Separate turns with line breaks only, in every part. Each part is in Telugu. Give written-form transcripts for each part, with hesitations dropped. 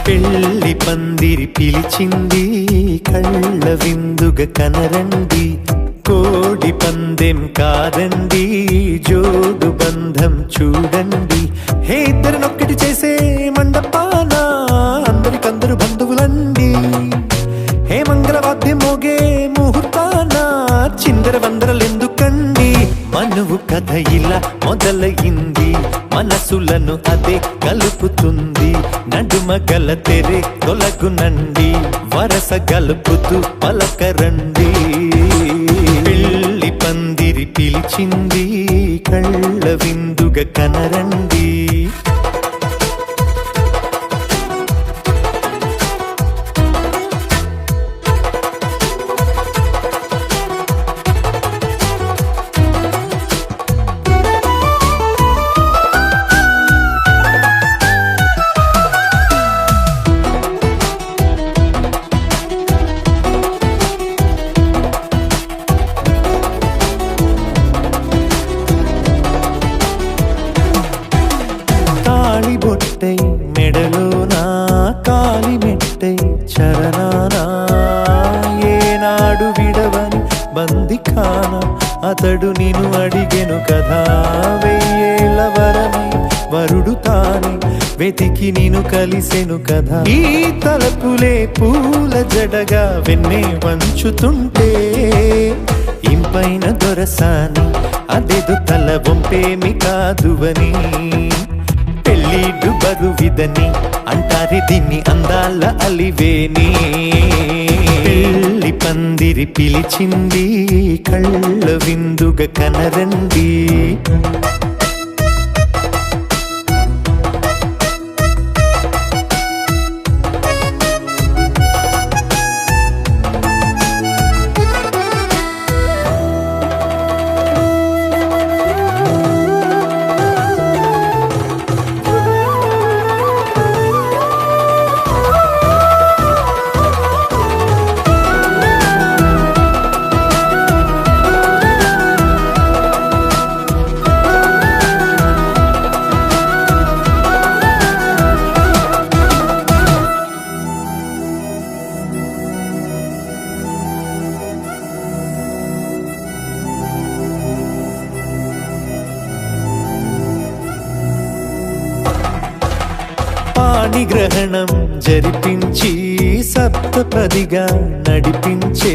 పెళ్లి పందిరి పిలిచింది కళ్ళ విందుగ కనరండి, కోడి పందెం కాదండి జోడు బంధం చూడండి. హే ఇద్దరినొక్కటి చేసే మండపాన అందరికందరు బంధువులండి. హే మంగళవాద్యం మోగే ముహూర్తాన చిందర వందరలెందుకండి. మనువు కథ ఇలా మొదలయింది, మనసులను అదే కలుపుతుంది. నడుమ గల తెరే తొలగునండి, వరస గలుపుతూ పలకరండి. పెళ్లి పందిరి పిలిచింది కళ్ళ విందుగ కనరండి. బొట్టై మెడలోనా కాలి మెట్టై చరణానా ఏనాడు విడవని బందిఖాన అతడు నిన్ను అడిగెను కదా. వెయ్యేళ్ళ వరమై వరుడు తానే వెతికి నిన్ను కలిసెను కదా. ఈ తలపులే పూల జడగా వెన్నే వంచుతుంటే ఇంపైన దొరసాని అదెదు తల వంపేమి కాదువని. పెళ్ళిడు బరువిదని అంటారే దీన్ని అందాల అలివేని. పెళ్లి పందిరి పిలిచింది కళ్ళ విందుగ కనరండి. పాణిగ్రహణం జరిపించి సప్తపదిగా నడిపించే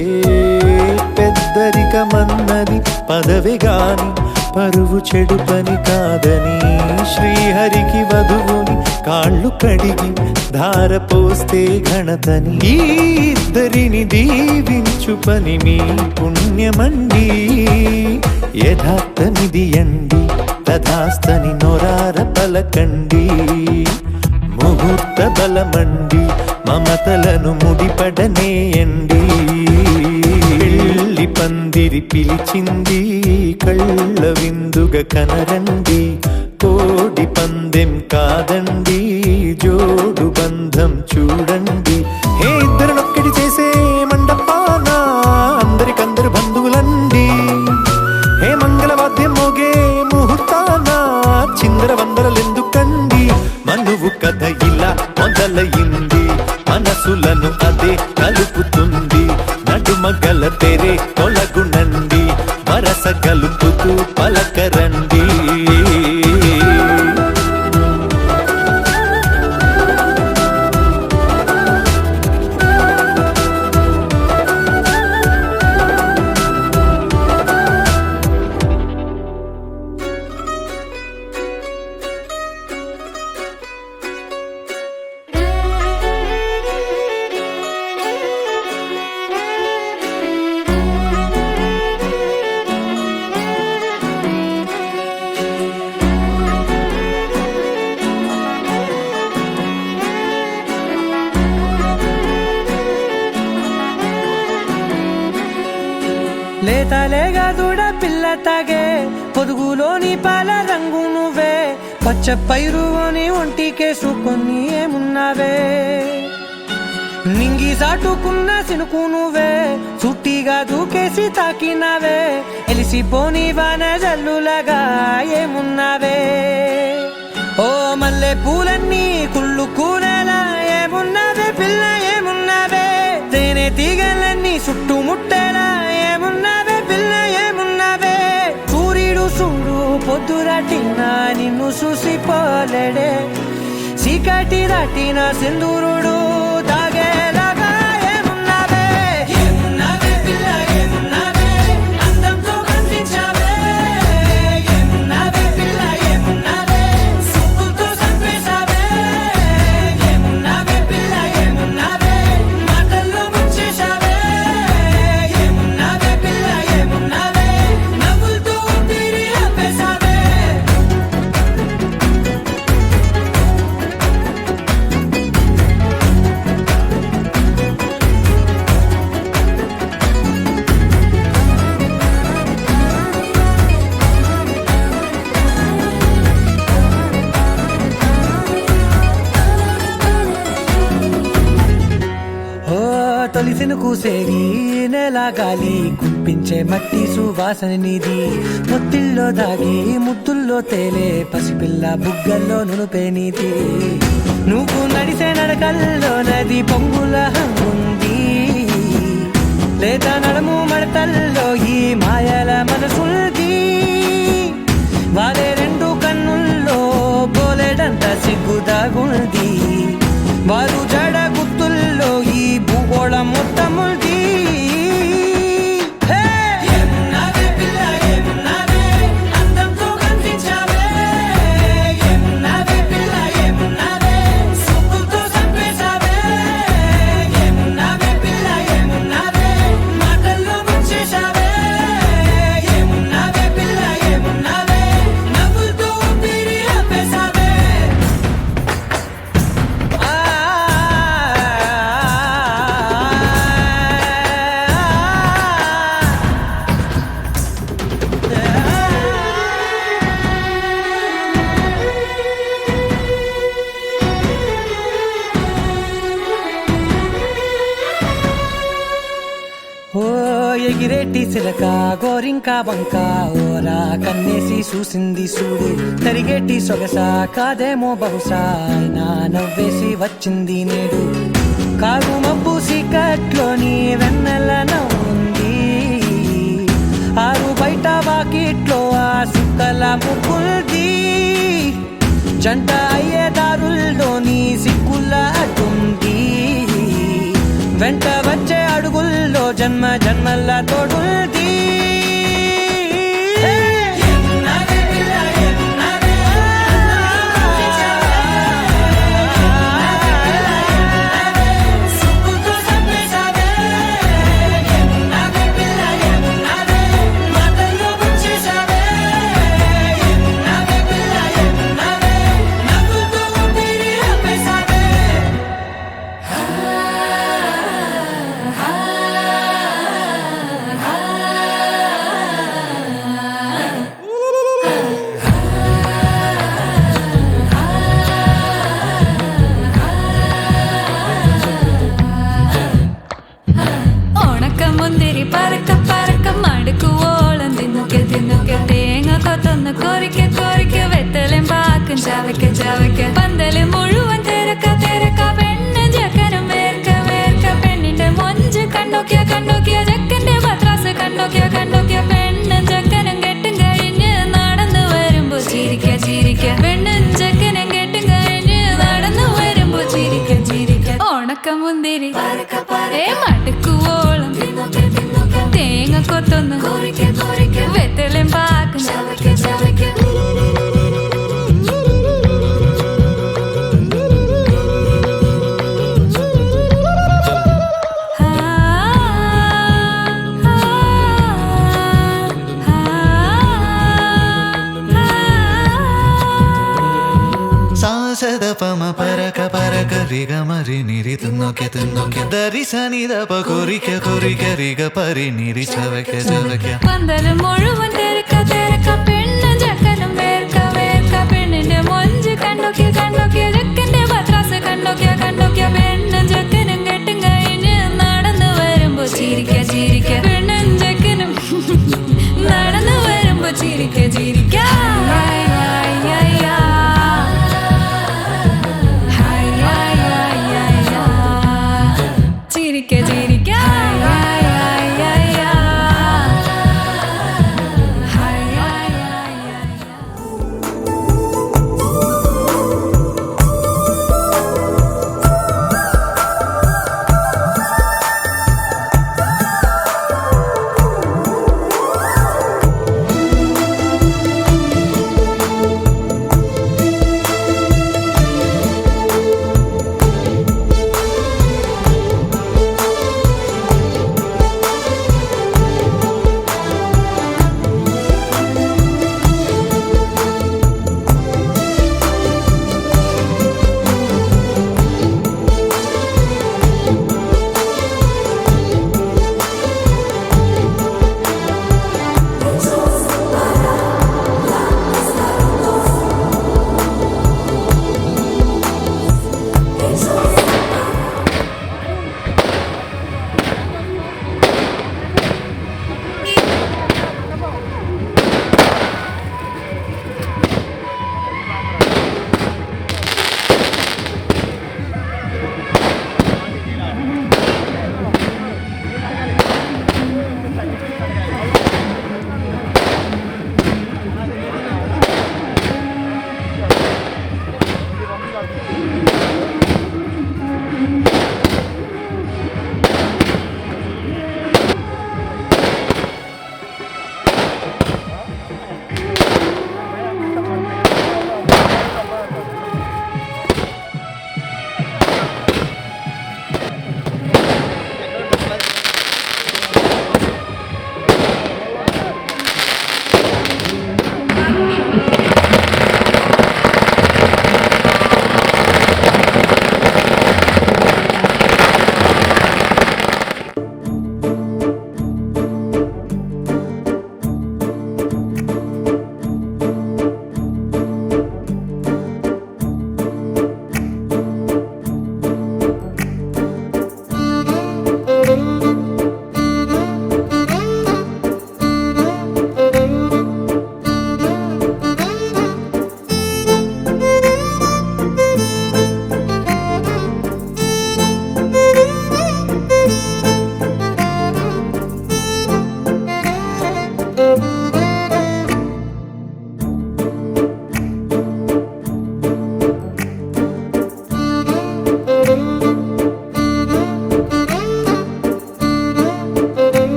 పెద్దరికమన్నది పదవి గాని పరువు చెడు పని కాదని. శ్రీహరికి వధువుని కాళ్ళు కడిగి ధార పోస్తే ఘనతని. ఈ ఇద్దరిని దీవించు పని మీ పుణ్యమండి. యథార్థనిది అండి తథాస్తని నొరార పలకండి. ముహూర్త బలమండి మమతలను ముడిపడనేయండి. పెళ్లి పందిరి పిలిచింది కళ్ళ విందుగ కనరండి. కోడి పందెం కాదండి జోడు బంధం చూడండి. హే ఇద్దరినొక్కటి చేసే మండపాన అందరికందరు బంధువులండి. హే మంగళవాద్యం మోగే ముహూర్తాన చిందర వందరలెందుకండి. మనువు కథ ఇలా మొదలయింది, మనసులను అదే కలుపుతుంది. నడుమ గల తెరే తొలగునండి, వరస గలుపుతూ పలకరండి.
లేతలేగా దూడ పిల్ల తాగే పొదుగులోని పాల రంగు నువ్వే. పచ్చ పైరుని ఒంటికేసుకొని ఏమున్నావే. నింగి సాటుకున్న సినుకు నువ్వే, చుట్టిగా దూకేసి తాకినావే. ఎలిసిపోని వాన జల్లులగా ఏమున్నావే. ఓ మల్లె పూలన్నీ కుళ్ళు కూనేలా ఏమున్నా నిన్ను చూసిపోలేడే చీకటి దాటిన సింధూరుడు దాగేలాగా ఏమున్నావే ఏమున్నావే పిల్ల ఏమున్నావే అందంతో కనిపించావే ఏమున్నావే పిల్ల ఏమున్నావే సుక్కుతో చంపేశావే ఏమున్నావే పిల్ల ఏమున్నావే మాటల్లో ముంచేశావే ఏమున్నావే పిల్ల ఏమున్నావే నవ్వులతో ఊపిరి ఆపేశావే ఓ తొలిసిన కూసేరి నెల గాలి కుప్పించే మట్టి సువాసన నీది ముత్తిల్లో దాగి ముత్తుల్లో తేలే పసిపిల్ల బుగ్గల్లో నునుపే నీది నువ్వు నడిసే నడకల్లో నది పొంగుల హంగుంది లేదా నడుము మడతల్లో ఈ మాయల మనసుంది వారే రెండు కన్నుల్లో పోలేడంత సిగ్గు దాగుంది వారు జడ గుర్తుల్లో ఈ భూగోళం మొత్తముంది ఏమున్నావే పిల్ల ఏమున్నావే అందంతో కనిపించావే ఏమున్నావే పిల్ల ఏమున్నావే సుక్కుతో చంపేశావే ఏమున్నావే పిల్ల ఏమున్నావే మాటల్లో ముంచేశావే ఏమున్నావే పిల్ల ఏమున్నావే నవ్వులతో ఊపిరి ఆపేశావే ఓ ఎగిరేటి సిలక గోరింక వంక ఓరా కన్నేసి చూసింది చూడు తరిగేటి సొగస కాదేమో బహుశా అయినా నవ్వేసి వచ్చింది నేడు కారు మబ్బు సీకట్లోని వెన్నెల నవ్వుంది ఆరు బయట వాకిట్లో ఆ సుక్కల ముగ్గుల్ది జంట అయ్యే దారుల్లోని సిగ్గుల అడ్డుంది వెంట వచ్చే అడుగుల్లో జన్మ జన్మల తోడుంది ఏమున్నావే పిల్ల ఏమున్నావే సుక్కుతో చంపేశావే ఏమున్నావే పిల్ల ఏమున్నావే మాటల్లో ముంచేశావే ఏమున్నావే పిల్ల ఏమున్నావే నవ్వులతో ఊపిరి ఆపేశావే
മുന്തിരി പറക്ക പറക്ക മടുക്കു ഓളം തിന്നുക്കെ തിന്നുക്കെ തേങ്ങ കൊത്തൊന്ന് കൊറിക്ക കൊറിക്ക വെത്തലും പാക്കും ചവയ്ക്ക ചവയ്ക്ക പന്തല് മുഴുവൻ തിരക്ക തിരക്ക പെണ്ണ് ജക്കനും വേർക്ക വേർക്ക പെണ്ണിന്റെ മൊഞ്ച് കണ്ടോക്കിയ കണ്ടോക്കിയ ജക്കന്റെ പത്രാസ് കണ്ടോക്കിയ കണ്ടോക്കിയ പെണ്ണും ജക്കനും കെട്ടും കഴിഞ്ഞ് നടന്നു വരുമ്പോ ചിരിക്ക ചിരിക്ക പെണ്ണും ജക്കനും കെട്ടും കഴിഞ്ഞ് നടന്നു വരുമ്പോ ചിരിക്ക ചിരിക്ക ഉണക്ക മുന്തിരി ഏ മടുക്കുവോളം തേങ്ങ കൊത്തൊന്ന് വെത്തലും പാക്കും ചവയ്ക്ക ചവയ്ക്ക
సాసద పమ పరక పరక రిగ మరి నిరి తున్నొకె తున్నొకె దరి సని దప కొరిక కొరిక రిగ పరి నిరి చవకె చవకె
പന്തല് മുഴുവൻ തിരക്ക തിരക്ക പെണ്ണും ജക്കനും വേർക്ക വേർക്ക പെണ്ണിന്റെ മൊഞ്ച് കണ്ടോക്കിയ കണ്ടോക്കിയ ജക്കന്റെ പത്രാസ് കണ്ടോക്കിയ കണ്ടോക്കിയ പെണ്ണും ജക്കനും കെട്ടും കഴിഞ്ഞ് നടന്നു വരുമ്പോ ചിരിക്ക ചിരിക്ക പെണ്ണും ജക്കനും നടന്നു വരുമ്പോ ചിരിക്ക ചിരിക്ക ഹായ് ഹായ് ഹായ് ഹായ് ഹായ് ഹായ് ഹായ് ചിരിക്ക ചിരിക്ക ഹായ് ഹായ് ഹായ് ഹായ് ഹായ്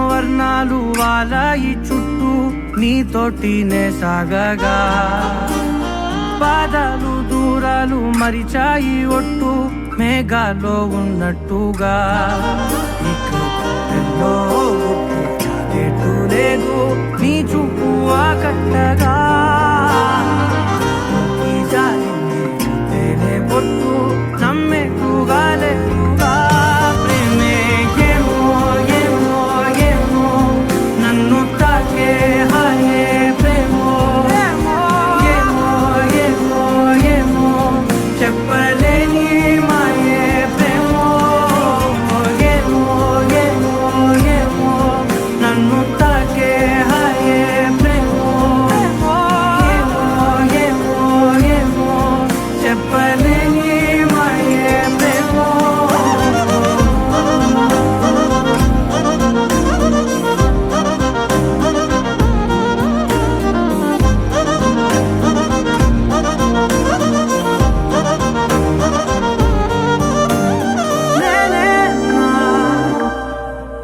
వర్ణాలు వాలాయి చుట్టూ నీతోటినే సాగగా పాదాలు దూరాలు మరిచాయి ఒట్టు మేఘాలో ఉన్నట్టుగా ఇక గుండెల్లో గుట్టు లేదు నీ చూపు ఆకట్టగా ఈ జాలిని చూస్తేనే పొట్టు నమ్మేట్టుగా లేటుగా ప్రేమే ఏమో ఏమో ఏమో నన్ను తాకే హాయే ప్రేమో ఏమో ఏమో ఏమో ఏమో చెప్పలేని మాయే ప్రేమో ఏమో ఏమో ఏమో నన్ను తాకే హాయే ప్రేమో ఏమో ఏమో ఏమో చెప్పలేని మాయే ప్రేమో నేనేనా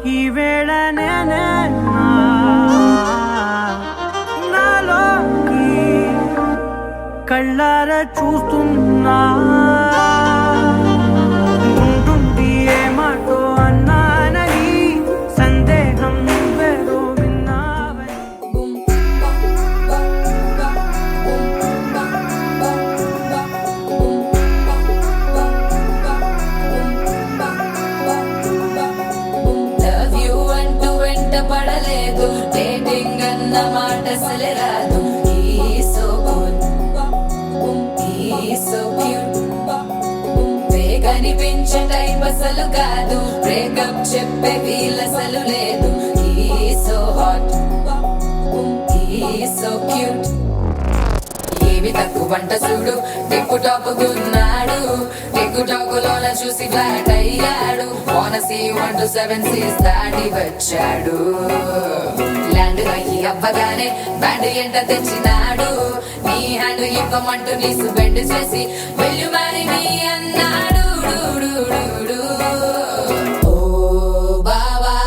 ఈ వేళ నేనేనా నాలోకి కళ్ళారా చూస్తున్నా ఉంటుండి ఏ మాటో అన్నానని సందేహం నువ్వేదో విన్నావని
లవ్ యూ అంటూ వెంట పడలేదు డేటింగ్ అన్న మాట అసలే రాదు సో గుడ్ సో క్యూట్ కనిపించే టైప్ అసలు కాదు బ్రేకప్ చెప్పే వీల్ అసలు లేదు సో హాట్ సో క్యూట్ ఏవి తక్కువ వంట చూడు టిక్కు టాప్ గున్నాడు టిక్కు టాక్ లోన చూసి ఫ్లాట్ అయ్యాడు వానసీ 1 to 7 సీస్ దాటి వచ్చాడు ల్యాండ్ అయ్యి అవ్వగానే బ్యాండ్ ఎంట తెచ్చినాడు నీ హ్యాండ్ ఇవ్వమంటూ నీసు బెండ్ చేసి వెళ్ళు మరి మీ అన్నాడు డు, డు, డు, డు. ఓ బావా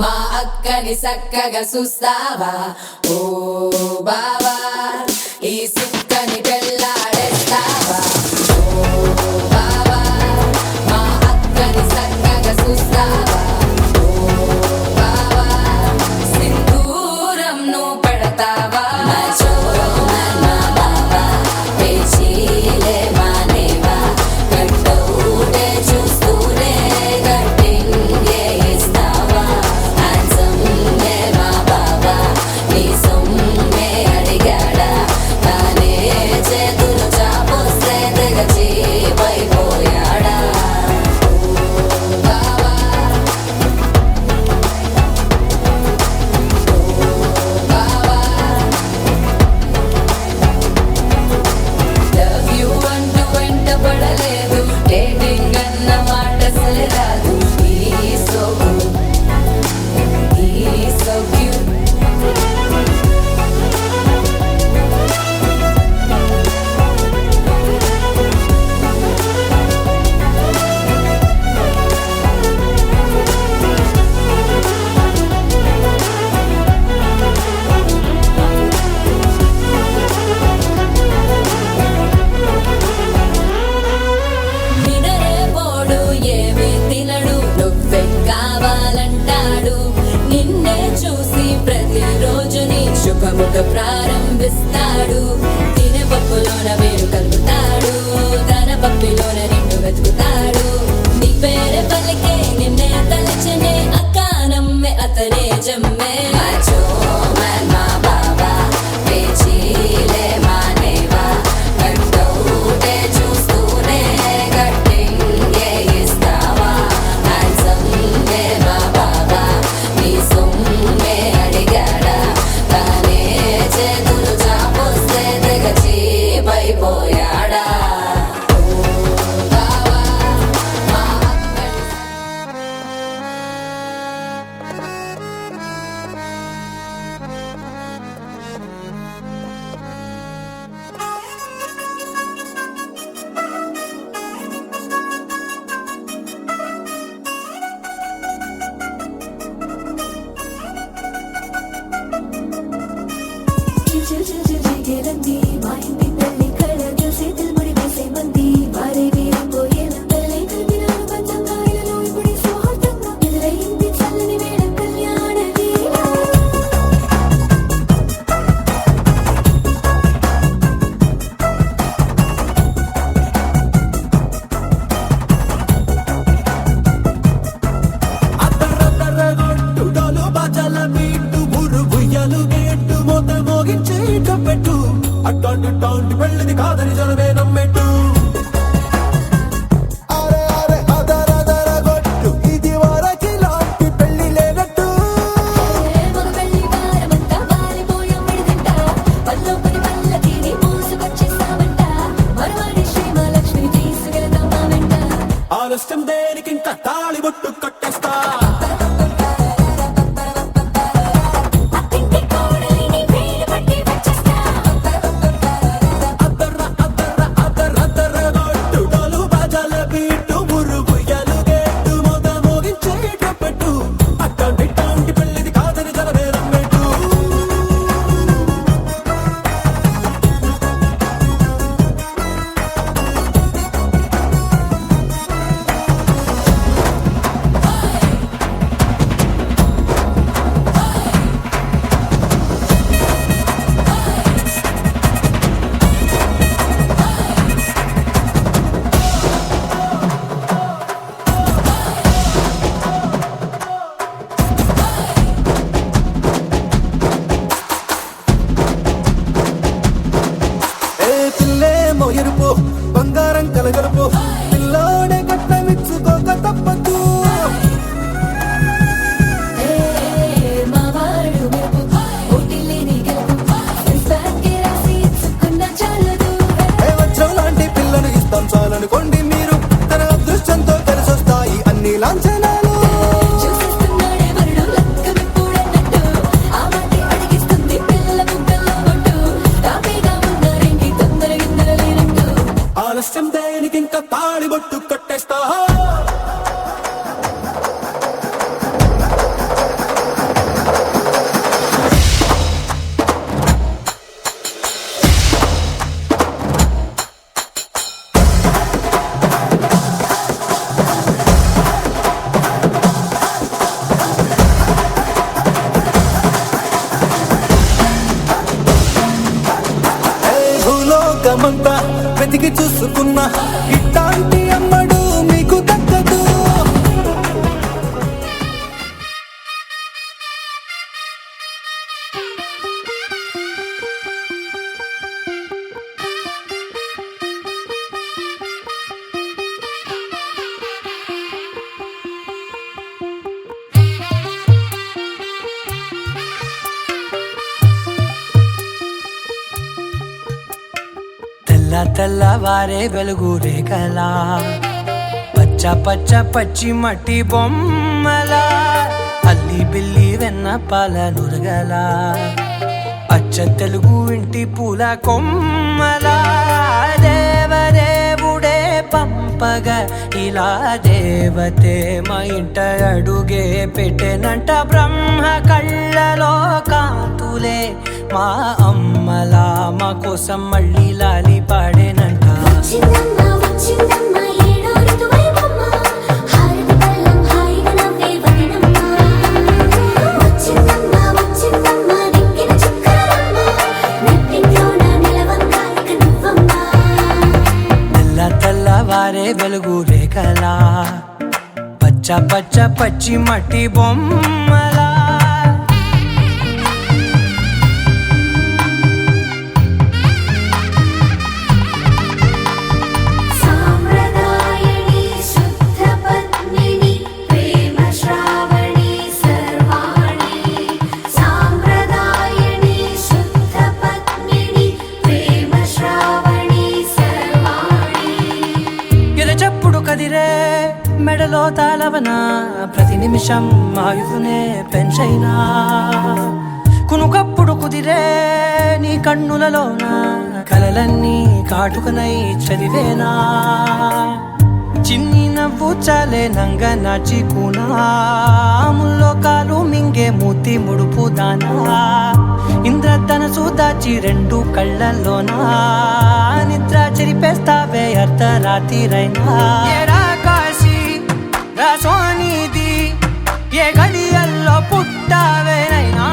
మా అక్కని చక్కగా చూస్తావా ఓ బావా ఈ సుక్కని పెళ్ళాడేస్తావా ఓ బావా మా అక్కని చక్కగా చూస్తావా ఓ బావా సింధూరం నువ్వు పెడతావా నా చోరో నా బావా పేచీలే మానేవా కట్టౌటే చూస్తూనే కట్టింగే ఇస్తావా హ్యాండ్సమ్ నే మా బావా నీ సొమ్మే అడిగాడా తానే చేతులు చాపొస్తే తెగచి పైపోయాడా ఓ బావా లవ్ యూ అంటూ వెంట పడలేదు డేటింగ్ అన్న మాట అసలు రాదు సో గుడ్ సో క్యూట్ నినరే పోడు ఏమి తినడు నువ్వే కావాలంటాడు నిన్నే చూసి ప్రతిరోజు నీ శుభముఖ ప్రారంభిస్తాడు తినే పప్పులోన వేరు కలుపుతాడు తన పప్పిలోన నిన్ను వెతుకుతాడు నీ పేరే పలికే నిన్నే తలచనే అక్క నమ్మే అతనే జమ్మే మాచో మా బాబా పేచీలే మానేవా కట్టౌటే చూస్తూనే కట్టింగే ఇస్తావా హ్యాండ్సమ్ నే మా బాబా నీ సొమ్మే అడిగాడా తానే చేతులు చాపొస్తే తెగచి పైపోయాడా ఓ బావా మా అక్కని తేలంది మా ఇంటి తల్లి కళ్ళ చేతులు ముడి వేసే మంది వారే వీరిపోయేలా తల్లి కలిపినాను పంచంగా ఇలలో ఇప్పుడు సౌహార్దంగా ఎదురైంది చల్లని వేళ కళ్యాణ లీల
డోలు బాజాల బీటు బురు బుయ్యలు గేటు మోత మోగించే పెట్టు అట్టాంటి టాంటి పెళ్ళిది కాదని జనమే నమ్మెట్టు అరే అరే అదర గొట్టు ఇది వరకి లాంటి పెళ్లి లేనట్టు
మగ పెళ్లి వారమంతా వాలిపోయాం విడిదంట పల్లోపని పల్లకిని మోసుకొచ్చేసామంట మరవాడి శ్రీమహాలక్ష్మిని తీసుకెళ్దాం మా వెంట
ఆలస్యం దేనికి ఇంకా తాళి బొట్టు కట్టేస్తా
అత్తింటి కోడలిని వేలు పట్టి వచ్చేస్తా
అదర గొట్టు డోలు బాజాల బీటు బురు బుయ్యలు గేటు మోత మోగించే పెట్టు అట్టాంటి టాంటి పెళ్ళిది కాదని జనమే నమ్మెట్టు పిల్లేమో ఎరుపు బంగారం కలగలుపు పిల్లోడే కట్టమిచ్చుకోక తప్పదు
మా వాడు మెరుపు ఓటిల్లేని గెలుపు ఇన్స్టాగ్రామ్కి రాసి ఇచ్చుకున్న చాలదు
వజ్రం లాంటి పిల్లను ఇస్తాం చాలనుకోండి మీరు తన అదృష్టంతో కలిసొస్తాయి అన్ని లాంఛనాలు
చూసేస్తున్నాడే వరుడు లక్కమిప్పుడన్నట్టు ఆ మాటే అడిగిస్తుంది పిల్ల బుగ్గల్లో కొట్టు తాపీగా ఉన్నారేంటి తొందర గిందర లేనట్టు
ఆలస్యం దేనికి ఇంకా తాళి బొట్టు కట్టేస్తా భూలోకమంతా వెతికి చూసుకున్నా ఇట్లాంటి అమ్మడు మీకు దక్కదు
తెల్లవారే వెలుగు రేఖలా పచ్చ పచ్చ పచ్చి మట్టి బొమ్మలా అల్లి బిల్లి వెన్న పాల నురగలా అచ్చ తెలుగు ఇంటి పూల కొమ్మలా దేవదేవుడే పంపగా ఇలా దేవతే మా ఇంట అడుగే పెట్టెనంట బ్రహ్మ కళ్ళలో కాంతులే మా అమ్మలా మా కోసం మళ్ళీ లాలి పాడేనంట
వచ్చిందమ్మ ఏడో ఋతువైవమ్మ హారతి పళ్ళం హాయిగా నవ్వే వదినమ్మ వచ్చిందమ్మ నెక్కిన చుక్కలమ్మ నెట్టింట్లోన నిలవంగా ఇక నువ్వమ్మ
తెల్లవారే వెలుగు రేఖలా పచ్చ పచ్చ పచ్చి మట్టి బొమ్మలా
సాంప్రదాయని శుద్ధ పద్మిని ప్రేమ శ్రావణి సర్వాణి సాంప్రదాయని శుద్ధ పద్మిని ప్రేమ శ్రావణి సర్వాణి
ఎరచప్పుడు కదిరే మెడలో తాళవన ప్రతి నిమిషం ఆయుధునే పెంచైనా కునుకప్పుడు కుదిరే నీ కన్నులలోన కలలన్నీ కాటుకనై చదివేనా చిన్ని నవ్వు చాలే నంగ నాచి కూనాముల్లో కాలు మింగే మూతి ముడుపు దానా ఇంద్రధనసు దాచి రెండు కళ్ళల్లోనా నిద్ర చెరిపేస్తావే అర్ధరాత్రిరైనా ఏరా కాశీ రా సోనిది ఏ గడియల్లో పుట్టావేనైనా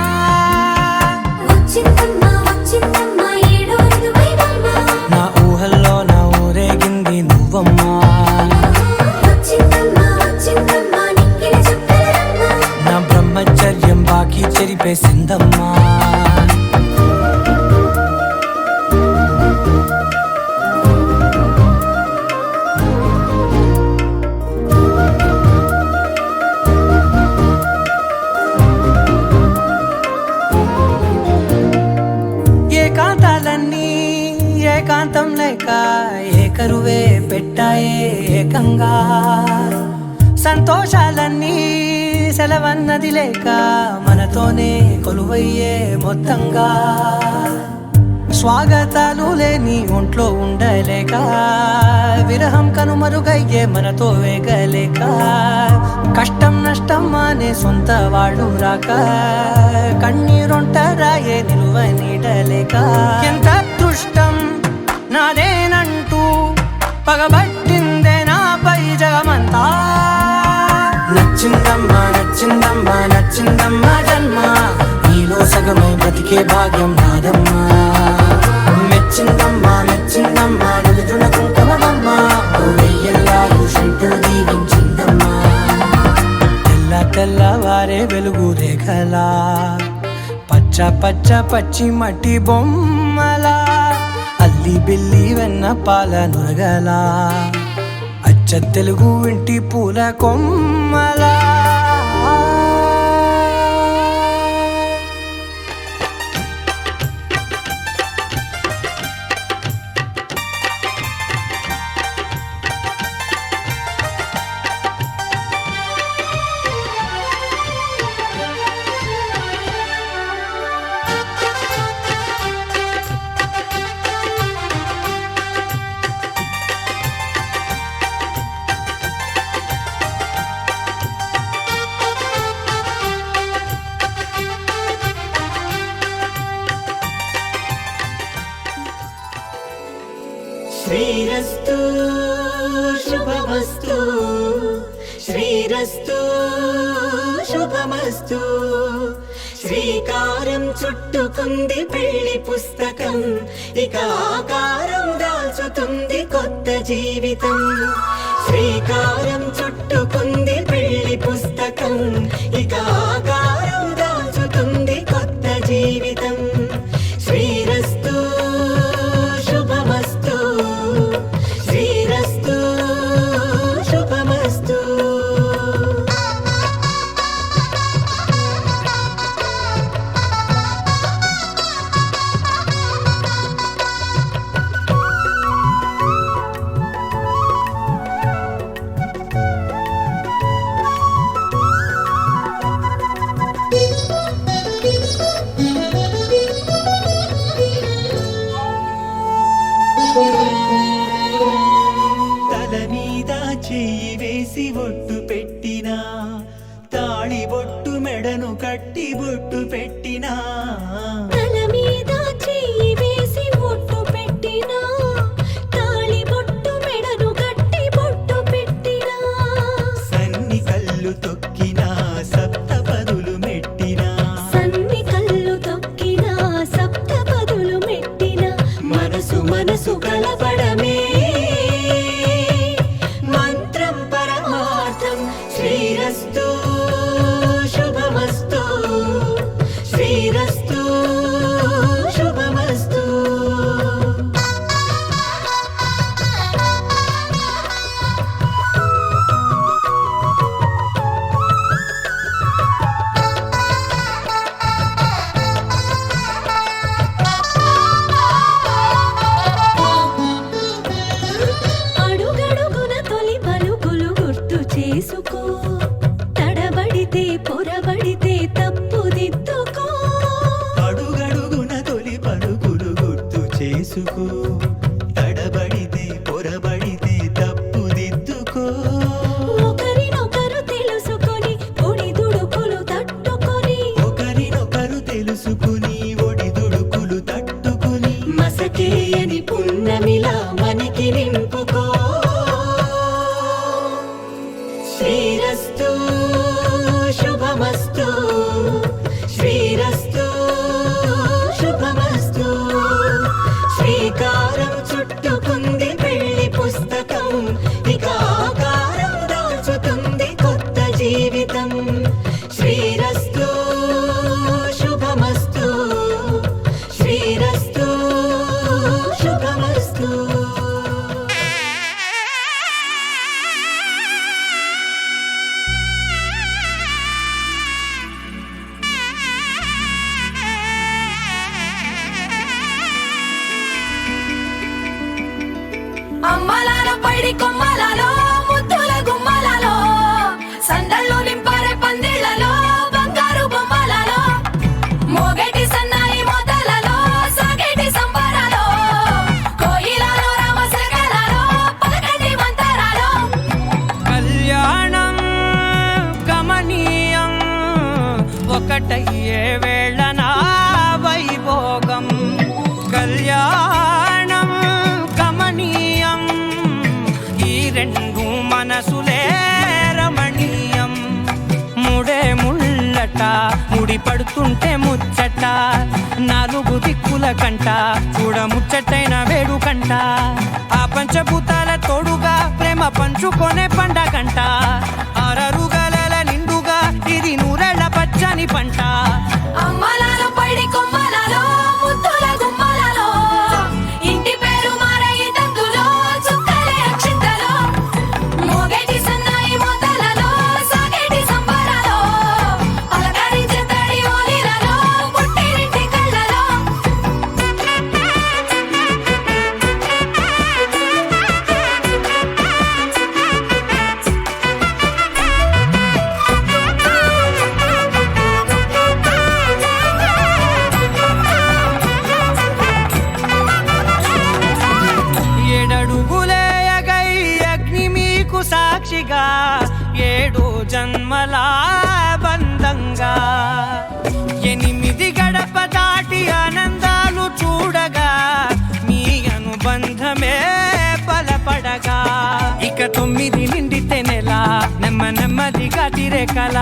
నా ఊహల్లో నా ఊరేగింది నువ్వమ్మా నా బ్రహ్మచర్యం బాకీ చెరిపేసిందమ్మా ఏకాంతాలన్నీ ఏకాంతం లేక ఏకరువే పెట్టాయే ఏకంగా సంతోషాలన్నీ సెలవన్నది లేక మనతోనే కొలువయ్యే మొత్తంగా స్వాగతాలు లేని ఒంట్లో ఉండలేక విరహం కనుమరుగయ్యే మనతో వేగలేక కష్టం నష్టం అనే సొంత వాళ్ళు రాక కన్నీరొంటరాయే నిలువ నీడలేక ఎంత అదృష్టం నాదేనంటూ పగబట్టిందే నాపై జగమంతా నచ్చిందమ్మా నచ్చిందమ్మా నచ్చిందమ్మా జన్మ నీలో సగమై బ్రతికే భాగ్యం నాదమ్మా మెచ్చిందమ్మా మెచ్చిందమ్మా నిలుతున్న కుంకుమమ్మా వెయ్యల్లాలు శంకరు దీవించిందమ్మా తెల్ల తెల్లవారే వెలుగు రేఖలా పచ్చ పచ్చ పచ్చి మట్టి బొమ్మలా అల్లి బిల్లి వెన్న పాల నురగలా అచ్చ తెలుగు ఇంటి పూల కొమ్మలా
శ్రీరస్తు శుభమస్తు శ్రీరస్తు శుభమస్తు శ్రీకారం చుట్టుకుంది పెళ్లి పుస్తకం ఇక ఆకారం దాల్చుతుంది కొత్త జీవితం శ్రీకారం చుట్టుకుంది పెళ్లి పుస్తకం ఇక ఆకారం దాల్చుతుంది కొత్త జీవితం శ్రీరస్తు శుభమస్తు శ్రీరస్తు శుభమస్తు తల మీద చెయ్యి వేసి ఒట్టు పెట్టినా తాళి బొట్టు మెడను కట్టి బొట్టు పెట్టినా
తల మీద చెయ్యి వేసి బొట్టు పెట్టినా తాళి బొట్టు మెడను కట్టి బొట్టు పెట్టినా
సన్ని కళ్ళు తొక్కినా సప్త పదులు మెట్టినా
సన్ని కళ్ళు తొక్కినా సప్త పదులు మెట్టినా
మనసు మనసు కలపడమే మంత్రం పరమార్థం శ్రీరస్తు శుభమస్తు శ్రీరస్తు తెలుసుకుని ఒడిదుడుకులు తట్టుకుని మసకేయని పున్నమిలా మనకి నింపుకో శ్రీరస్తు శుభమస్తు శ్రీరస్తు శుభమస్తు శ్రీకారం చుట్టుకుంది పెళ్లి పుస్తకం ఇక ఆకారం దాల్చుతుంది కొత్త జీవితం శ్రీరస్తు శుభమస్తు శ్రీరస్తు శుభమస్తు
అమ్మలాలో పైడి కొమ్మలలో ముద్దుల గుమ్మలలో సందళ్ళు నింపారే పందిళ్లలో బంగారు బొమ్మలలో మోగేటి సన్నాయి మోతలలో సాగేటి సంబరాలో కోయిలలో రామసగలలో పలకటి మంతరాలో
కళ్యాణం గమనీయం ఒకటయ్యే వేళనా వైభోగం కళ్యాణం గమనీయం ఈ రెండు మనసులే రమణీయం ముడే ముళ్ళట ముడి పడుతుంటే ముచ్చట నాలుగు దిక్కుల కంట చూడ ముచ్చటైన వేడుకంట ఆ పంచభూతాల తోడుగా ప్రేమ పంచుకొనే పండగంట ఆరరుగల నిండుగా ఇది నూరెళ్ళ పచ్చని పంట
అమ్మలాలో పైడి కొమ్మలలో ముద్దుల గుమ్మలలో ఇంటి పేరు మారయి తందులో చుక్కలే అక్షింతలో మోగేటి సన్నాయి మోతలలో సాగేటి సంబరాలో పలకరించే తడి ఓలిలలో పుట్టినింటి కళ్ళలో
ఏడడుగులేయగై అగ్ని మీకు సాక్షిగా 7 జన్మల బంధంగా 8 గడప దాటి ఆనందాలు చూడగా మీ అనుబంధమే బలపడగా ఇక 9 నిండితే నెల నెమ్మదిగా తిరే కల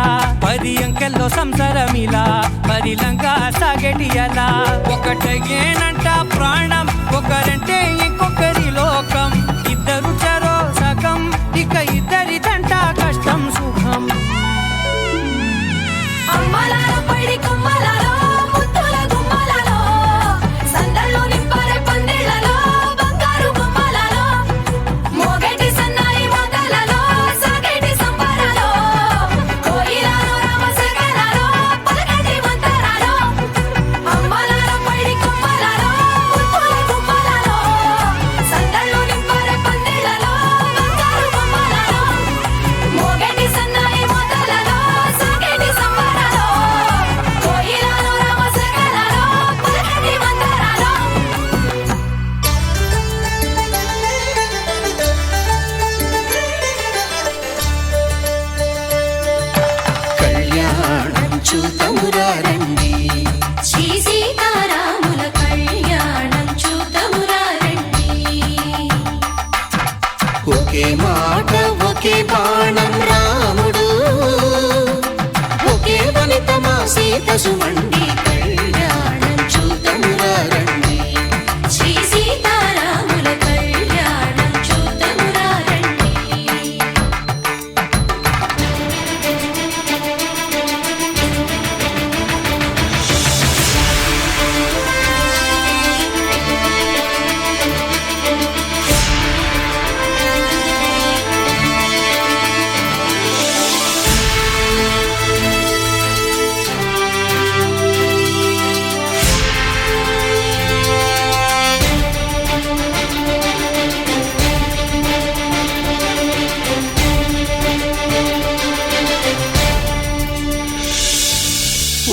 10 అంకెల్లో సంసారమిలా పరిలంగా సాగేటియలా ఒకటేనంట ప్రాణం ఒకరంటే ఇంకొకరి లోకం ఇద్దరు చరో సగం ఇక ఇద్దరిదంట కష్టం సుఖం
అమ్మలాలో పైడి కొమ్మలలో ముద్దుల గుమ్మలలో సందళ్ళు నింపారే పందిళ్లలో బంగారు బొమ్మలలో మోగేటి సన్నాయి మోతలలో సాగేటి సంబరాలో కోయిలలో రామసగలలో పలకటి మంతరాలో అమ్మలాలో పైడి కొమ్మలలో ముద్దుల గుమ్మలలో సందళ్ళు నింపారే పందిళ్లలో బంగారు బొమ్మలలో మోగేటి సన్నాయి మోతలలో సాగేటి సంబరాలో కోయిలలో రామసగలలో పలకటి మంతరాలో
కళ్యాణం చూతమురా రండి
శ్రీ సీతారాముల కళ్యాణం చూతమురా రండి
ఒకే మాట ఒకే బాణం రాముడు ఒకే వనిత మా సీత సుమండి కళ్యాణం చూతమురా రండి
శ్రీ సీతారాముల కళ్యాణం చూతమురా రండి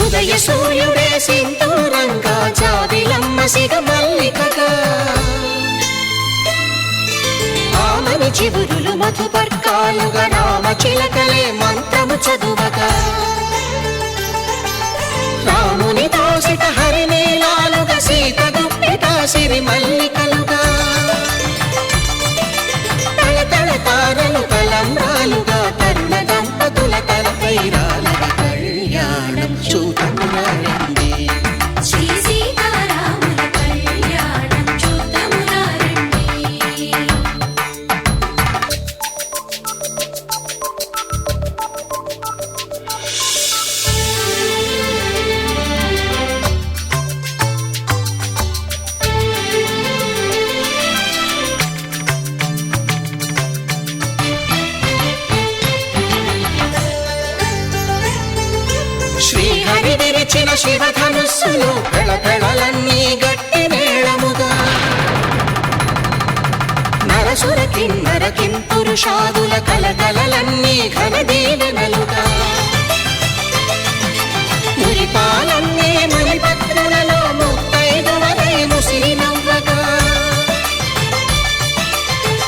ఉదయ సూర్యుడే సింధూరంగా జాబిలమ్మ సిగ మల్లికగా ఆమని చివురులు మధుపర్కాలుగా రామ చిలకలే మంత్రము చదువగా రాముని దాస సిరి మల్లికలుగా తళతళ తారలు తలంబ్రాలుగా తరుణ దంపతుల తలపై రాలగా కళ్యాణం చూతమురారండి
శ్రీ సీతారాముల కళ్యాణం చూద్దామురా రండి.
శ్రీహరి విరిచిన శివధనుస్సులు పెళపెళలన్నీ గట్టి మేళముగా నరసుర కిన్నర కింపురుషాదుల కలకలలన్నీ ఘన దీవెనలుగా మురిపాలన్నీ మణిపత్రులలో ముత్తైదువలై ముసిరి నవ్వగా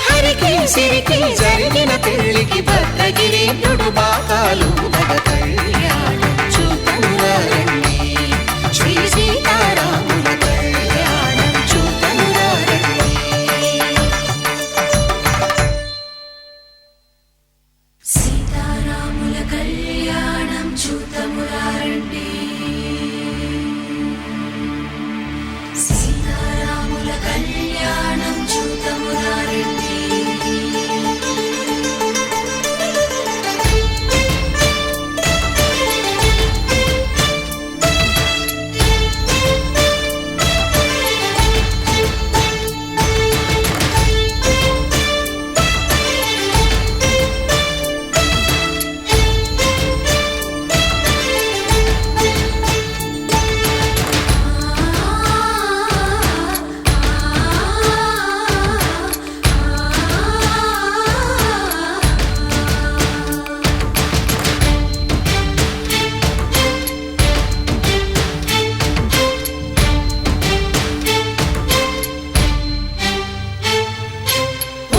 హరికి సిరికి జరిగిన పెళ్లికి భద్రగిరీంద్రుడు బాకాలు కళ్యాణం చూతమురారండి శ్రీ సీతారాముల కళ్యాణం చూతమురారండి
సీతారాముల కళ్యాణం చూద్దామురా రండి. సీతారాముల కళ్యాణం చూద్దామురా రండి.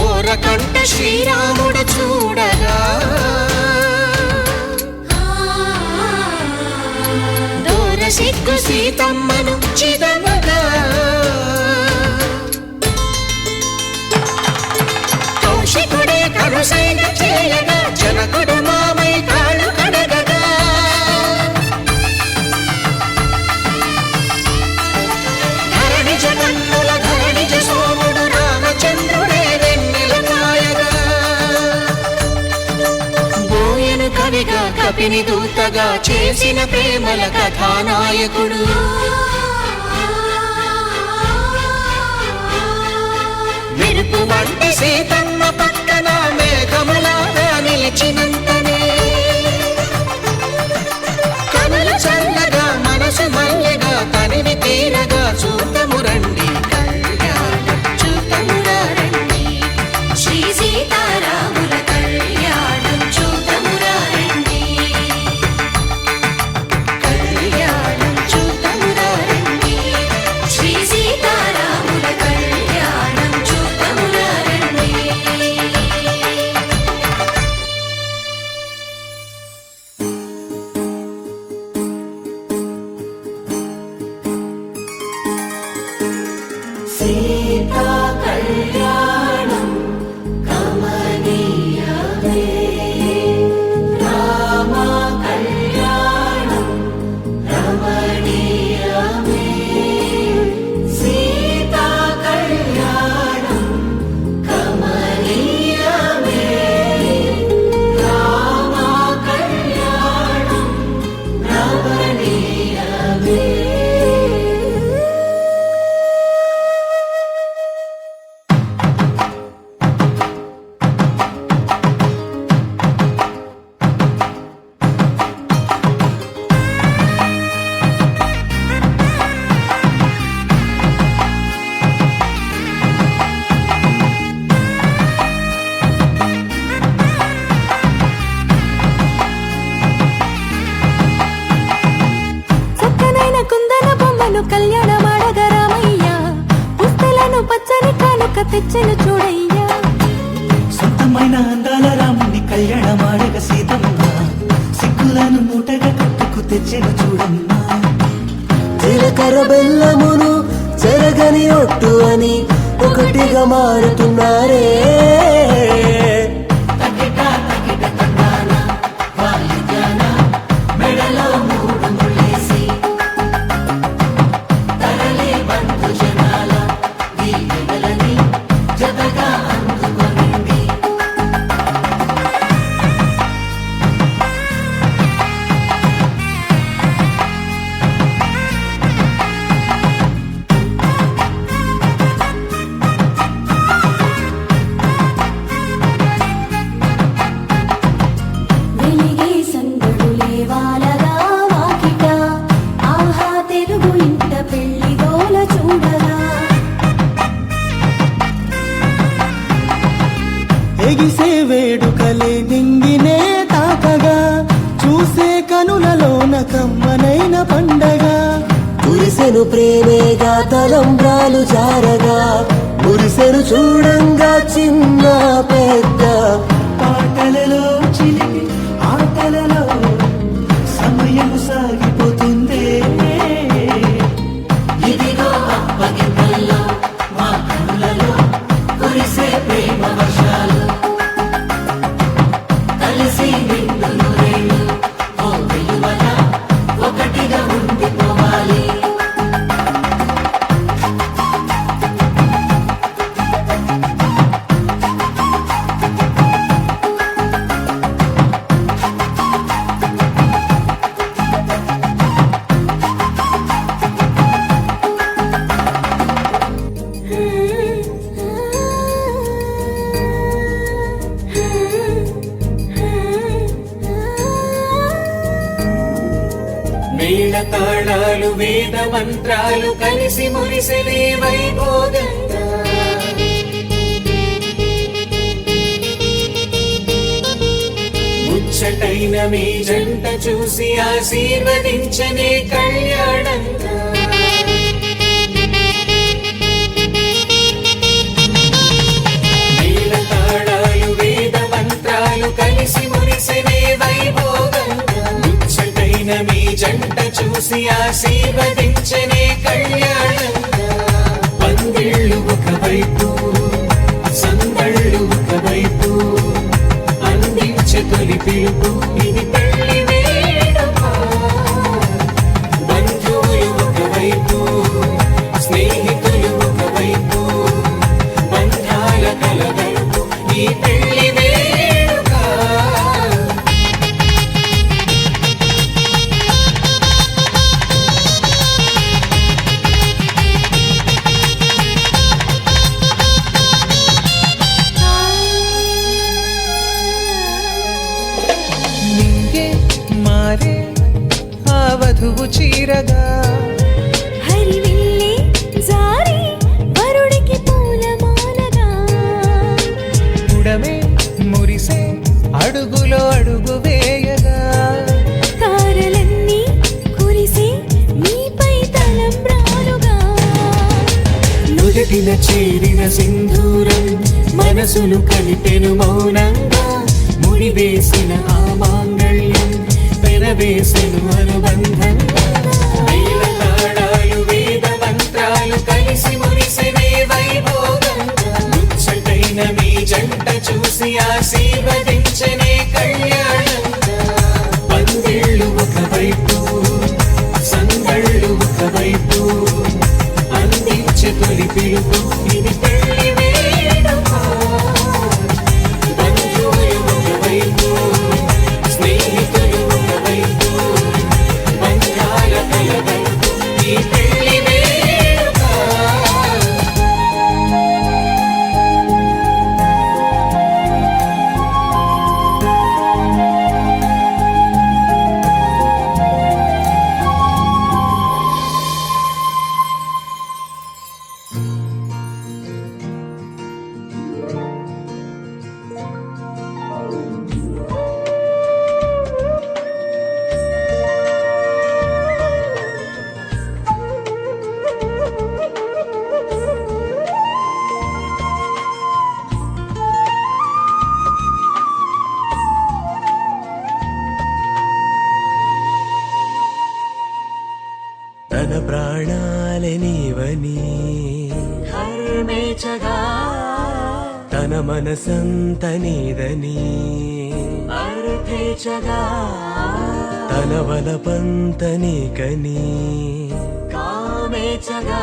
ఓరకంట శ్రీరాముడు చూడగా దూర సిగ్గు సీతమ్మను చిదమగా కౌశికుడే కరుసైన చేయగా జనకుడు మామై కాళ్ళు కడగగా ధరణి జగన్నుల ధరణిజ సోముడు రామచంద్రుడే వెన్నెల కాయగా బోయను కవిగా కపిని దూతగా చేసిన ప్రేమల కథానాయకుడు మెరుపు వంటి సీతమ్మ పక్కన మేఘములాగా నిలిచినంతనే కనులు చల్లగా మనసు మల్లెగా తనివి తీరగా చూతమురండి కళ్యాణం చూతమురారండి
శ్రీ సీతారాముల కళ్యాణం చూద్దామురా రండి.
కళ్యాణం చూతమురారండి
శ్రీ సీతారాముల కళ్యాణం చూద్దామురా రండి.
సీతా కళ్యాణం కమనీయమే రామ కళ్యాణం రమణీయమే సీతా కళ్యాణం కమనీయమే రామ కళ్యాణం రమణీయమే.
చక్కనైన కుందన బొమ్మను కళ్యాణమాడగా రామయ్య పుస్తలను పచ్చని కానుక తెచ్చెను చూడయ్యా.
సొంతమైన అందాల రాముని కళ్యాణమాడగ సీతమ్మ సిగ్గులను మూటగా కట్టుకు తెచ్చెను చూడమ్మా జీలకర్ర బెల్లమును చెరగ అని ఒట్టు అని ఒకటిగా మారుతున్నారే.
తకిట తకిట తందాన వాయిద్యాన మెడలో మూడు ముళ్ళేసి తరలి బంధు జనాల దీవెనలని జతగా అందుకొనింది.
వెలిగే సందడులే వాలగా వాకిట ఆహా తెలుగు ఇంట పెళ్లి గోల చూడగా
ఎగిసే వేడుకలే నింగినే తాకగా చూసే కనులలోన కమ్మనైన పండగ. కురిసెను ప్రేమేగా తలంబ్రాలు జారగా మురిసెను చూడంగా చిన్న పెద్ద. పాటలలో చిలిపి ఆటలలో సమయం సాగిపోతుందే.
ఇదిగో అప్పగింతల్లో మా కనులలో కురిసే ప్రేమ వర్షాలు కలిసి నిండు నూరేళ్ళు ఓ వెలువల ఒకటిగా ఉండిపోవాలి. మేళ తాళాలు వేద మంత్రాలు కలిసి మురిసెలే వైభోగంగా. ముచ్చటైన మీ జంట చూసి ఆశీర్వదించనే కళ్యాణంగా. మేళ తాళాలు వేద మంత్రాలు కలిసి మురిసెనే వైభోగంగా. ముచ్చటైన మీ జంట చూసి ఆశీర్వదించనే కళ్యాణంగా. పందిళ్ళు ఒకవైపు సందళ్ళు ఒకవైపు అందించే తొలి పిలుపు ఇది పెళ్లి వేడుక. బంధువులు ఒకవైపు స్నేహితులు ఒకవైపు బంధాల కలగలుపు ఈ పెళ్లి వేడుక.
నింగే మారే ఆ వధువు చీరగా
హరివిల్లి జారి వరుడికి పూలమాలగా
ఉడమే మురిసే అడుగులో అడుగు వేయగా.
తారలన్నీ కురిసి మీపై తలంబ్రాలుగా
నుదిటిన చేరిన సింధూరం మనసులు కలిపెను మౌనంగా. ముడివేసిన ఆ మాంగళ్యం పెనవేసెను అనుబంధంగా. మేళ తాళాలు వేద మంత్రాలు కలిసి మురిసెనే వైభోగంగా. ముచ్చటైన మీ జంట చూసి ఆశీర్వదించనే కళ్యాణంగా. పందిళ్ళు ఒకవైపు సందళ్ళు ఒకవైపు అందించే తొలి పిలుపు ఇది పెళ్లి వేడుక. బంధువులు ఒకవైపు స్నేహితులు ఒకవైపు బంధాల కలగలుపు ఈ పెళ్లి వేడుక.
తన ప్రాణాలే నీవని హర్మేచగా తన మనసంత నీదని అర్థేచగా తన వలపంత నీకని కామేచగా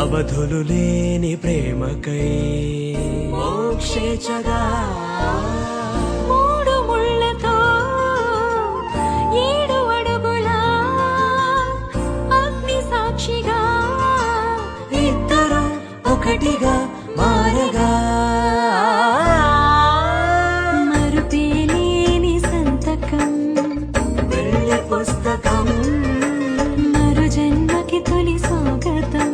అవధులు లేని ప్రేమకై మోక్షేచగా
మూడు ముళ్ళతో 7 అడుగుల అగ్ని సాక్షిగా
ఇద్దరు ఒకటిగా మారగా
మరుపేలేని సంతకం
వెళ్ళి పుస్తకం
మరు జన్మకి తొలి స్వాగతం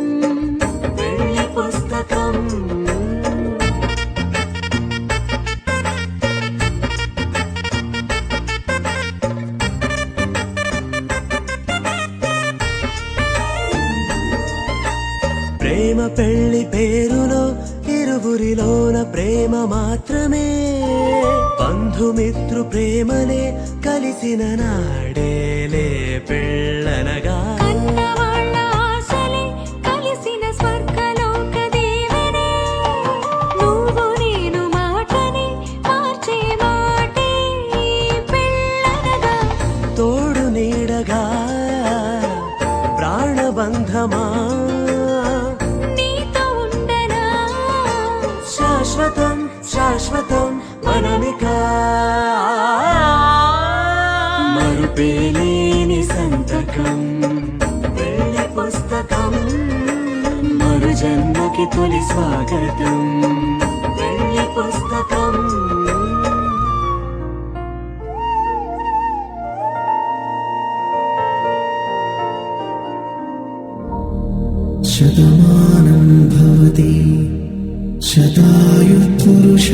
వెళ్ళి పుస్తకం ప్రేమ పెళ్లి పేరులో ఇరువురిలోన ప్రేమ మాత్రమే బంధుమిత్రు ప్రేమనే కలిసిన నాడేలే పెళ్ళనగా
కన్నవాళ్ళ ఆశలే కలిసిన స్వర్గలోక దేవనే నువ్వు నేను మాటని మార్చే మాటే పెళ్ళనగా
తోడు నీడగా ప్రాణబంధమా
నీతో ఉండనా
శాశ్వతం శాశ్వతం మనమిక మరుపేలేని సంతకం వెళ్ళి పుస్తకం మరు జన్మకి తొలి స్వాగతం వెళ్ళి పుస్తకం
శతమానం భవతి శతాయుః పురుష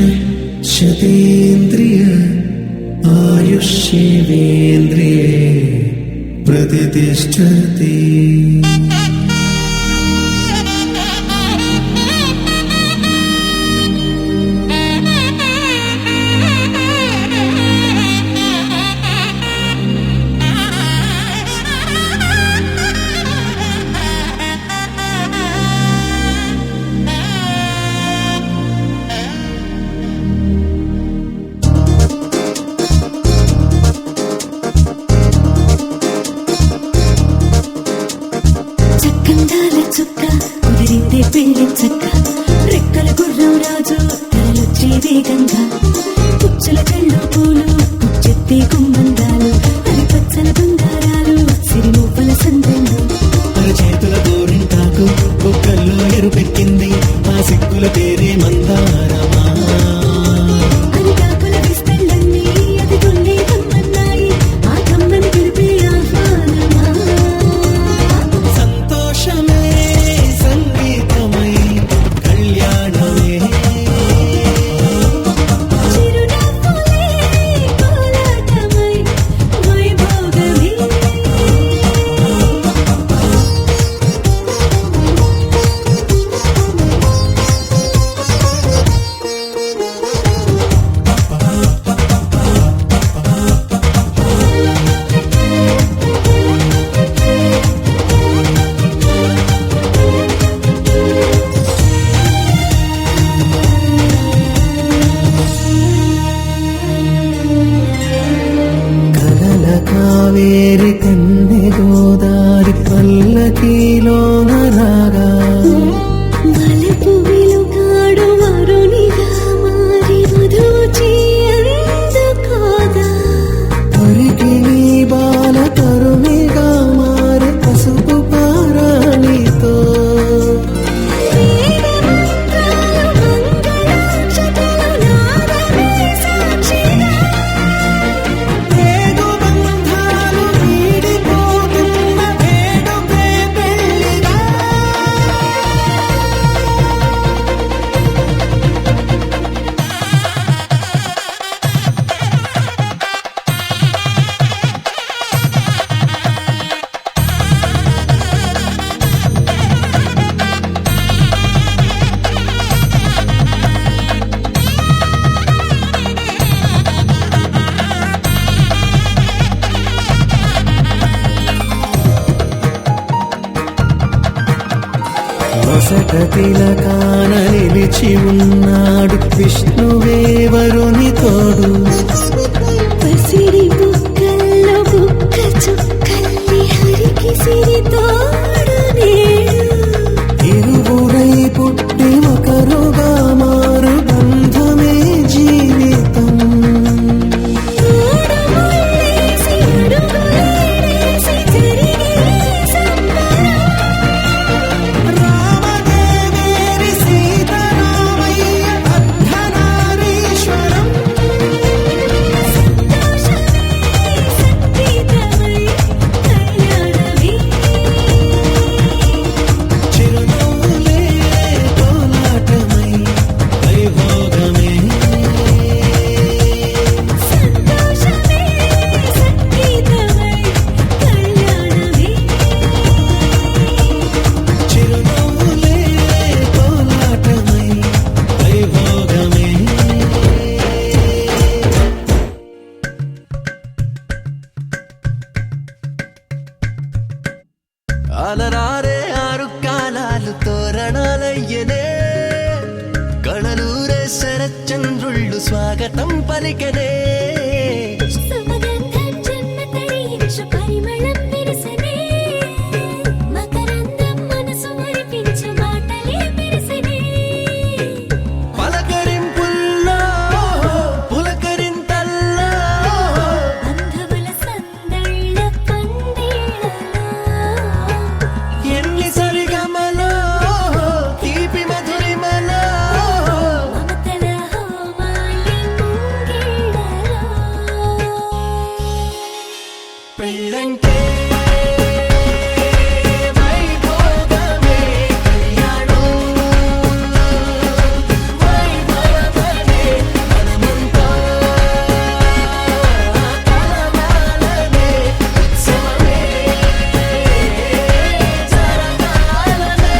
శతేంద్రియ ఆయుష్యేవేంద్రియే ప్రతిష్టతి మసక తిలకాన నిలిచి ఉన్నాడు విష్ణువే వరుని తోడు.
పసిడి బుక్కల్లో బుక్క చుక్కల్లి హరికి సిరి తోడు నేడు.
ఇరువురై పుట్టి ఒకరుగా మారు బంధమే జీవితం.
మూడుముళ్ళేసి అడుగులేసి జరిగే సంబరం.
రామదేవేరి సీతారామయ్య అర్ధనారీశ్వరం.
సంగీతమై కళ్యాణమే.
చిరునవ్వులే కోలాటమై వైభోగమే.
సంతోషమే సంగీతమై కళ్యాణమే.
చిరునవ్వులే కోలాటమై వైభోగమే. అలరారే ఆరు కాలాలు తోరణాలయ్యనే, కళలూరే శరచంద్రుళ్ళు స్వాగతం పలికనే.
సుమగంధం జన్మ తరించు పరిమళం విరసనే. మకరందం మనసు మురిపించు మాటలే మెరిసెనే.
పలకరింపుల్లో పులకరింతల్లో
బంధువుల సందళ్ళ పందిళ్ళలో.
ఎన్ని సరిగమలో తీపి మధురిమలో
మమతల హోమాలి ముంగిళ్ళలో.
పెళ్ళంటే వైభోగమే, కళ్యాణం వైభవమే, మనమంతా కలగాలనే, ఉత్సవమే జరగాలనే.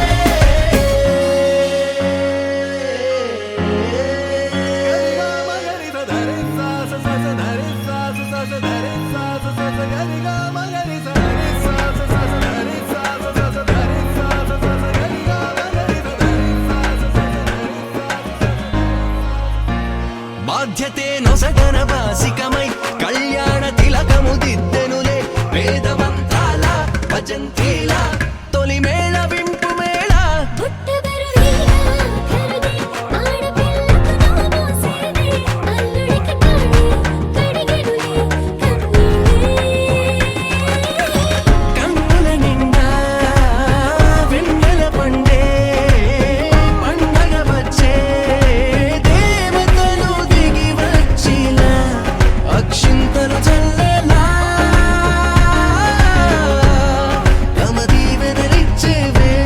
బాధ్యతే నొసగన బాసికమై కళ్యాణ తిలకము దిద్దెనులే. వేదవంతాల భజంత్రీల తొలి మేళ వింపు మేళ.
పుట్టబరు వీరా కరుదే ఆడపిల్లకు నోమోసేదే. అల్లుడికి తాళి కడిగెనులే కన్నీళ్ళే.
కన్నుల నిండా వెన్నెల పండే పండగ వచ్చే. దేవతలు దిగి వచ్చిన అక్షింతలు చల్లేలా తమ దీవెనలిచ్చే వేళ.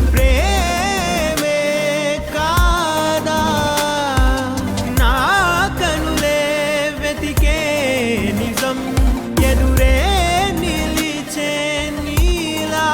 ప్రేమే కాదా నా కనులే వెతికే నిజం ఎదురే నిలిచే నీలా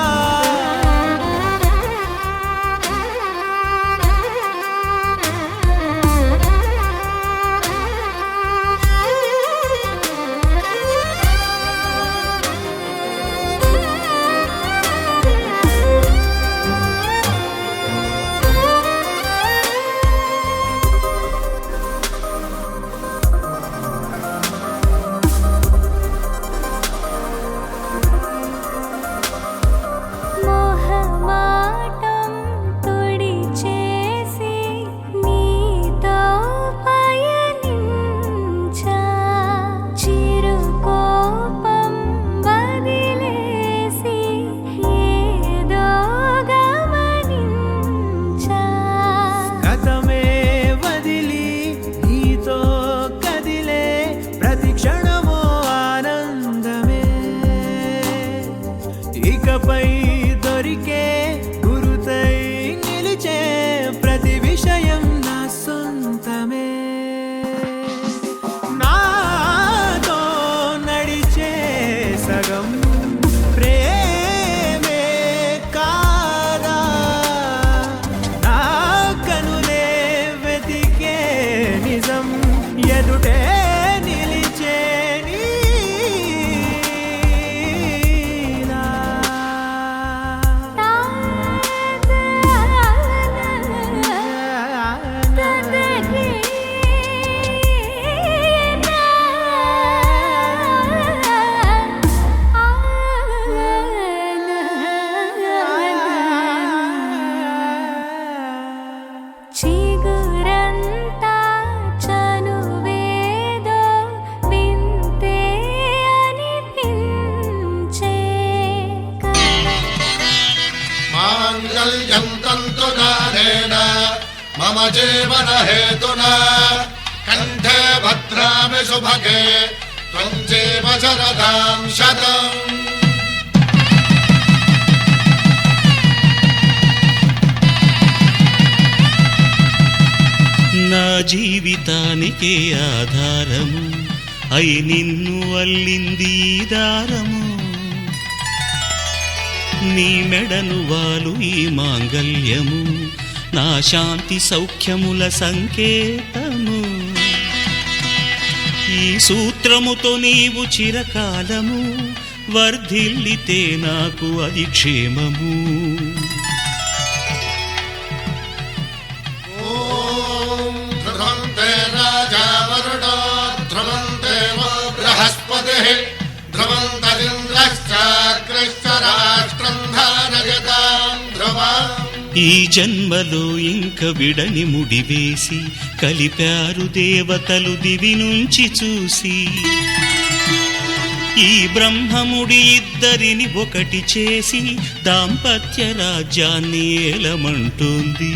మోహమాటం తుడిచేసి నీతో పయనించా చిరుకోపం వదిలేసి ఏదో గమనించా
గతమే వదిలి నీతో కదిలే ప్రతి క్షణమో ఆనందమే ఇకపై దొరికే గురుతై నిలిచే ప్రతి విషయం నా సొంతమే నాతో నడిచే సగం ప్రేమే కాదా నా కనులే వెతికే నిజం ఎదుటే నిలిచే నీలా
చిగురంతా చనువేదో వింతే అనిపించే
మాంగళ్యం తంతునానేన మమ జీవన హేతునా కంఠే భద్రామి శుభగే త్వం జీవ శరదాం శతం
నా జీవితానికే ఆధారము అయి నిన్ను అల్లింది ఈ దారము నీ మెడను వాలు ఈ మాంగల్యము నా శాంతి సౌఖ్యముల సంకేతము ఈ సూత్రముతో నీవు చిరకాలము వర్ధిల్లితే నాకు అది క్షేమము
ఓం ధ్రువంతే రాజా వరుణో ధ్రువంతే వో బృహస్పతిః ధ్రువంతరింద్రశ్చాగ్రశ్చ రాష్ట్రం ధారయతాం ధ్రువం
ఈ జన్మలో ఇంక విడని ముడివేసి కలిపారు దేవతలు దివి నుంచి చూసి ఈ బ్రహ్మముడి ఇద్దరిని ఒకటి చేసి దాంపత్య రాజ్యాన్ని ఏలమంటోంది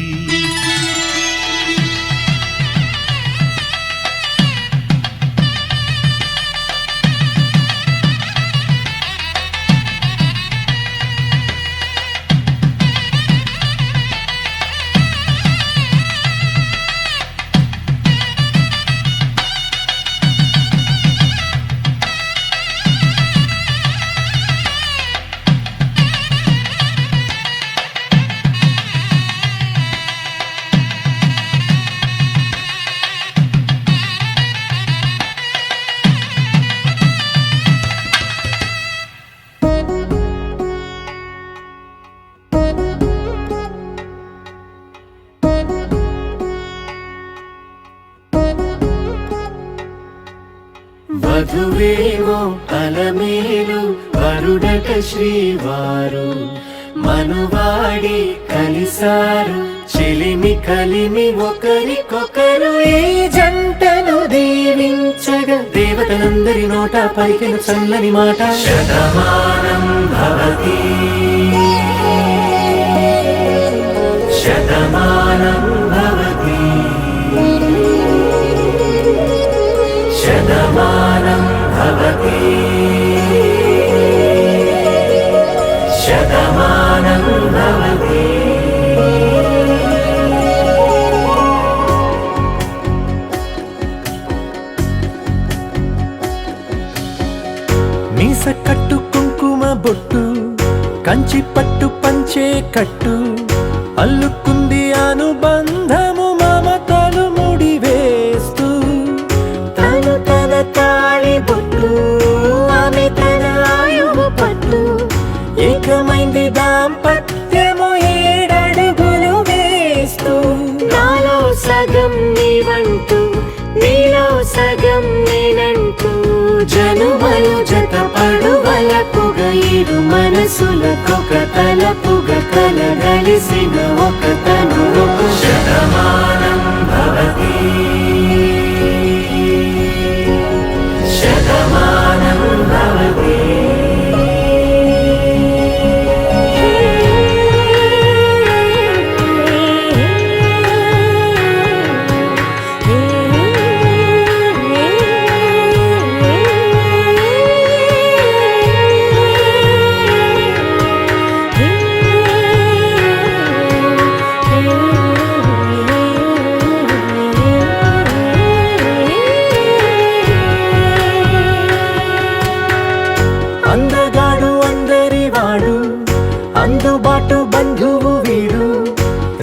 వధువేమో అలమేలు వరుడట శ్రీవారు మనువాడి కలిసారు చెలిమి కలిమి ఒకరికొకరు ఈ జంటను దీవించగా దేవతలందరి నోట పలికిన చల్లని మాట శతమానం భవతి శతమానం భవతి శతమానం భవతి శతమానం భవతి
అల్లుకుంది అనుబంధము మమతలు ముడివేస్తూ
తను తన తాళి బొట్టు ఆమె తన ఆయువు పట్టు
ఏకమైంది దాంపత్యము 7 అడుగులు వేస్తూ
నాలో సగం నీవంటూ నీలో సగం నేనంటూ జనుమలు జతపడు వలపుగ ఇరు మనసులకొక తలపుగ కలగలిసిన ఒక తను శతమానం భవతి శతమానం భవతి
అందగాడు అందరివాడు అందుబాటు బంధువు వీడు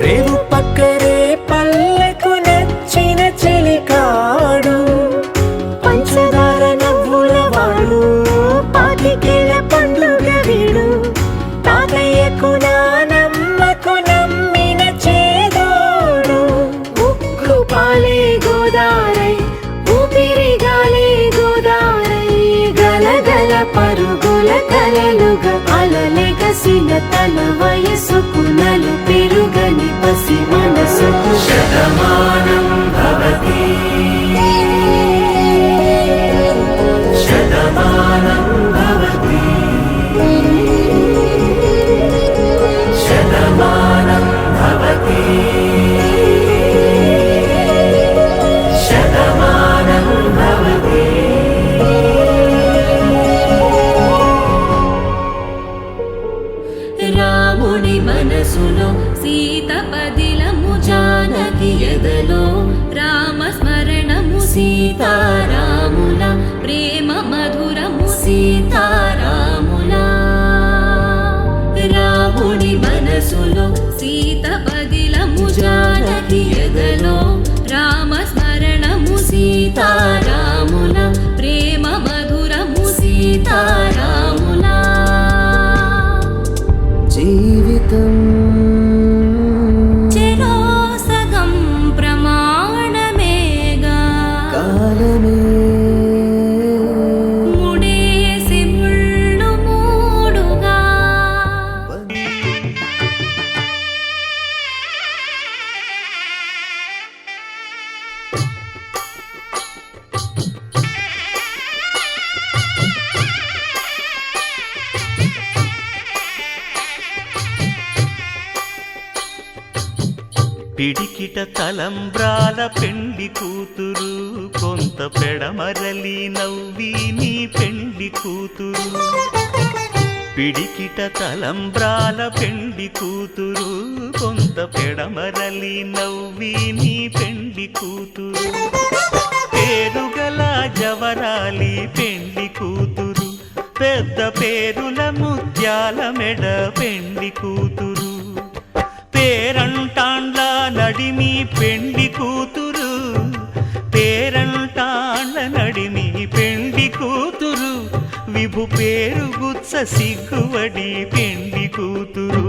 రేవు పక్కరే పల్లెకు నచ్చిన చెలికాడు
పంచదార నవ్వుల వాడు పాతికేల పండుగ వీడు
తాతయ్యకు నానమ్మకు నమ్మిన చేదోడు
ఉక్కు పాలే గోదారై ఊపిరి గాలే గోదారై గలగల పరుగుల కలలుగా అలలెగసిన తన వయసుకు నలు పెరుగని పసి మనసుకు
శతమానం భవతి శతమానం భవతి శతమానం భవతి శతమానం భవతి
రాముని మనసులో సీత పదిలము జానకి ఎదలో రామస్మరణము సీతారాముల ప్రేమ మధురము సీతారాముల రాముని మనసులో సీత పదిలము జానకి ఎదలో రామస్మరణము సీతారాముల ప్రేమ మధురము సీతారాముల
జీవితం
చెరో సగం ప్రమాణమేగా
కాలమే
ముడేసి ముళ్ళు మూడుగా
పిడికిట తలంబ్రాల పెండి కూతురు కొంత పెడమరలి నవ్వి నీ పెండి కూతురు పిడికిట తలంబ్రాల పెండి కూతురు కొంత పెడమరలి నవ్వి నీ పెండి కూతురు పేరుగల జవరాలి పెండి కూతురు పెద్ద పేరుల ముత్యాల మెడ పెండి కూతురు పేరంటాండ్ల నడిమి పెండి కూతురు పేరంటాండ్ల నడిమి పెండి కూతురు విభు పేరు గుత్స సిగ్గువడి పెండి కూతురు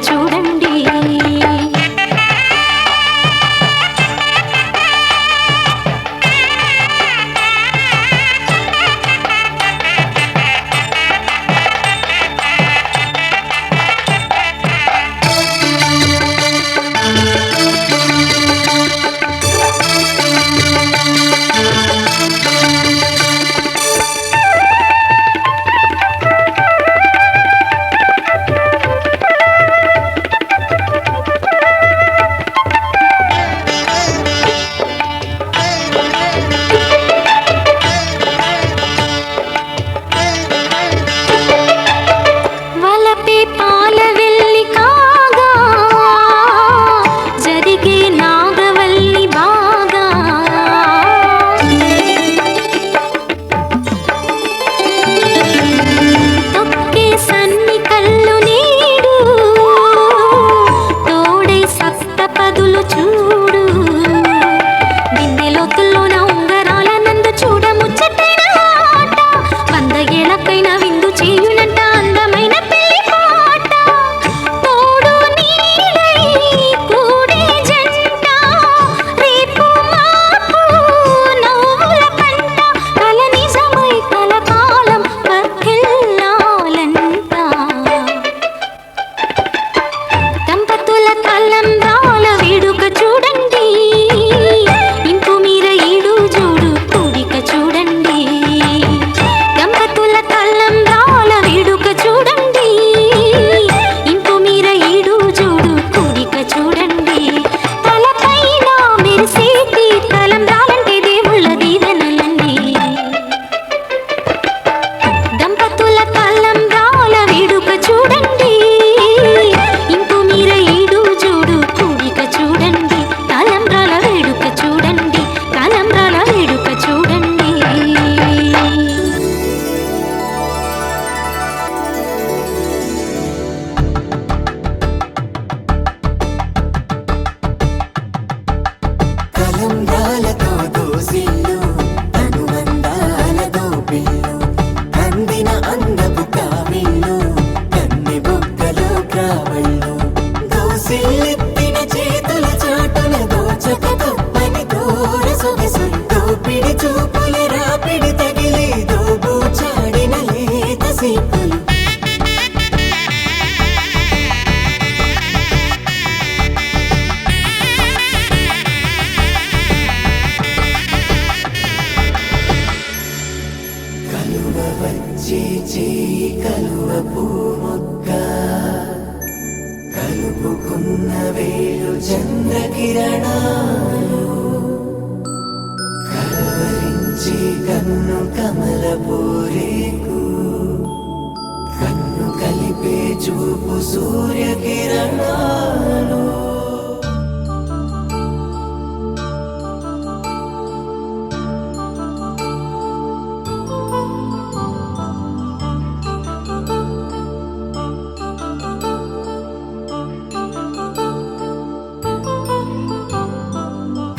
చూడండి. వలపే పాల వెల్లి కాగా జరిగే నాగవల్లి బాగా తొక్కే సన్ని కళ్ళు నీడు తోడై సప్త పదులు చూడు బిన్నెలోతుల్లోన ఉంగరాల నందు చూడ ముచ్చటైన ఆట 100 ఏళ్ళకైనా విందు చేయునంట అందమైన పెళ్లి పాట తోడు నీడై కూడే జంట రేపు మాపు నవ్వుల పంట కల నిజమై కలకాలం వర్ధిల్లాలంట దంపతుల తలంబ్రాల వేడుక చూడండి ఇంపు మీర ఈడు జోడు కూడిక చూడండి దంపతుల తలంబ్రాల వేడుక చూడండి ఇంపు మీర ఈడు జోడు కూడిక చూడండి తలపైన మెరిసేటి తలంబ్రాలంటే దేవుళ్ళ దీవెనలండి దంపతుల తలంబ్రాల వేడుక చూడండి ఇంపు మీర ఈడు జోడు కూడిక చూడండి తలంబ్రాల వేడుక చూడండి తలంబ్రాల వేడుక చూడండి.
కలంబ్రాలతో దోసిల్లు అనుబంధాలతో పిల్లు అందిన అందపు కావిళ్ళు కన్నె బొగ్గలో కావళ్ళు దోసిల్లెత్తిన చేతుల చాటున దోచక తప్పని దూర సొగసులు దోపిడి చూపుల రాపిడి తగిలి దోబూచాడిన లేత సీపులు కలువ వచ్చే చేయి కలువ పూమొక్క కలుపుకున్న వేలు చంద్రకిరణాలు కలవరించే కన్ను కమల పూరేకు కన్ను కలిపే చూపు సూర్యకిరణాలు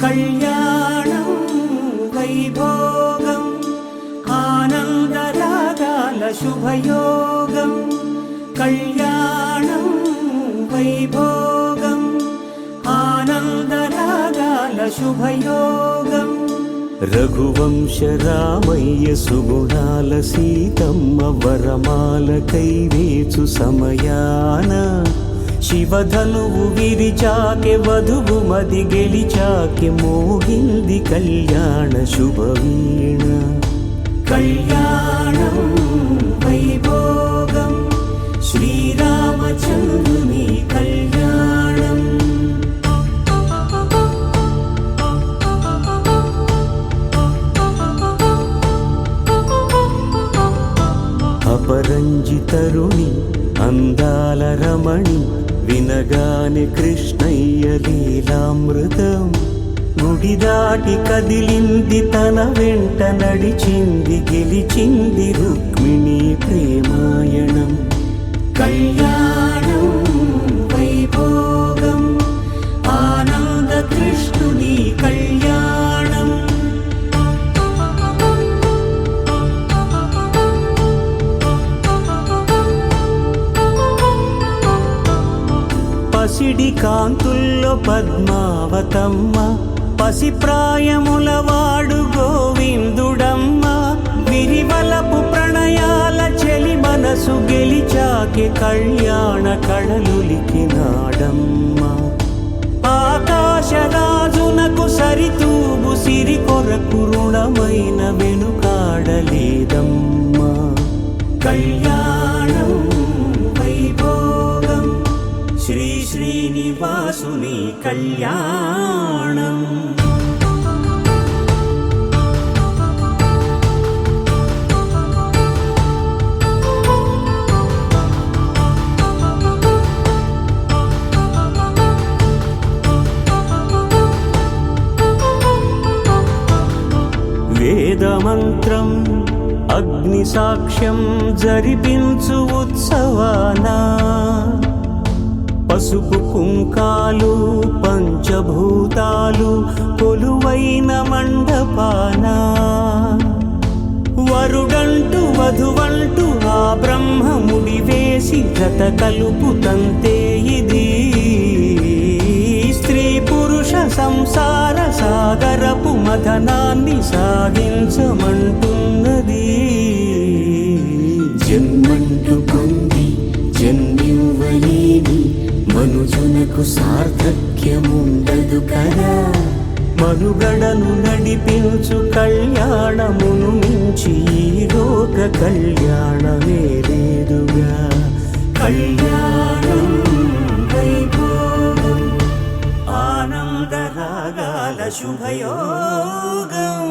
కళ్యాణం వైభోగం ఆనందరాగాల శుభయోగం కళ్యాణం వైభోగం ఆనందరాగాల శుభయోగం
రఘువంశ రామయ్య సుగుణాల సీతమ్మ వరమాల కైవేచు సమయాన శివధనువు విరిచాకె వధువు మది గెలిచాకె మోగింది కళ్యాణ శుభవీణ
కళ్యాణం వైభోగం శ్రీరామచంద్రుని కళ్యాణం
అపరంజి తరుణి అందాల రమణి వినగానే కృష్ణయ్య లీలామృతం గుడి దాటి కదిలింది తన వెంట నడిచింది గెలిచింది రుక్మిణి ప్రేమాయణం
కళ్యాణం వైభోగం ఆనంద కృష్ణుని కళ్యాణం
పసిడి కాంతుల్లో పద్మావతమ్మ పసిప్రాయముల వాడు గోవిందుడమ్మ విరివలపు ప్రణయాల చెలి మనసు గెలిచాకే కళ్యాణ కళలులికినాడమ్మ ఆకాశరాజునకు సరితూగు సిరి కొరకు రుణమైన వెనుకాడలేదమ్మా కళ్యాణం వైభోగం శ్రీ శ్రీనివాసుని కళ్యాణం వేదమంత్రం అగ్ని సాక్ష్యం జరిపించు ఉత్సవానా పసుపు కుంకాలు పంచభూతాలు కొలువైన మండపానా వరుడంటూ వధువంటూ ఆ బ్రహ్మముడి వేసి జత కలుపుతంతే ఇది స్త్రీ పురుష సంసార సాగరపు మథనాన్ని సాగించమంటున్నది జన్మంటూ పొంది జన్మివ్వలేని మనుజునకు సార్థక్యముండదు కదా మనుగడను నడిపించు కళ్యాణమును మించి ఈ లోక కళ్యాణమే లేదుగా కళ్యాణం వైభోగం ఆనందరాగాల శుభయోగం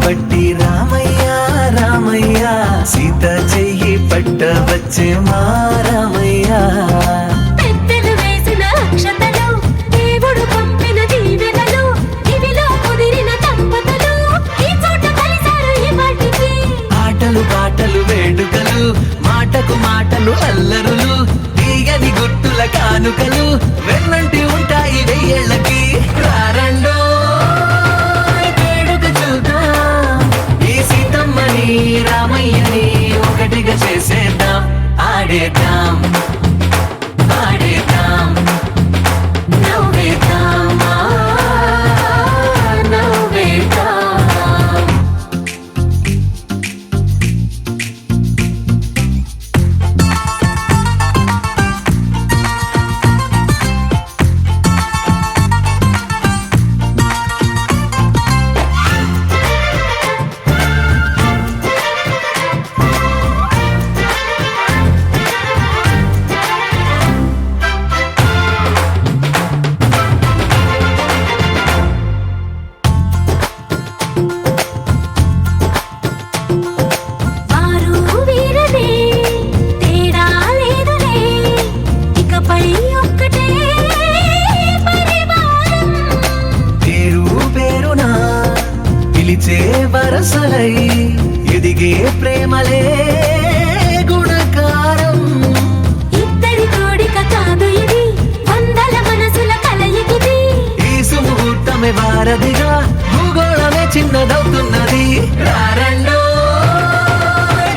పట్టి రామయ్య రామయ్య సీత చెయ్యి పట్ట వచ్చే మా రామయ్య
పెద్దలు వేసిన అక్షతలు దేవుడు పంపిన దీవెనలు ఇవిలో కుదిరిన దంపతులు ఈ చోట కలిసారు ఈ పాటికి
ఆటలు పాటలు వేడుకలు మాటకు మాటలు అల్లరులు తీయని గుట్టుల కానుకలు వెన్నంటి ఉంటాయి వెయ్యేళ్ళకి రారండో రామయ్యని ఒకటిగా చేసేద్దాం ఆడేద్దాం ఆడేద్దాం నవ్వేద్దాం నవ్వేద్దాం వరసలై ఎదిగే ప్రేమలే గుణకారం
ఇద్దరి కోడిక కాదు ఇది వందల మనసుల కలయికిది
ఈ సుముహూర్తమే వారధిగా భూగోళమే చిన్నదవుతున్నది రారండో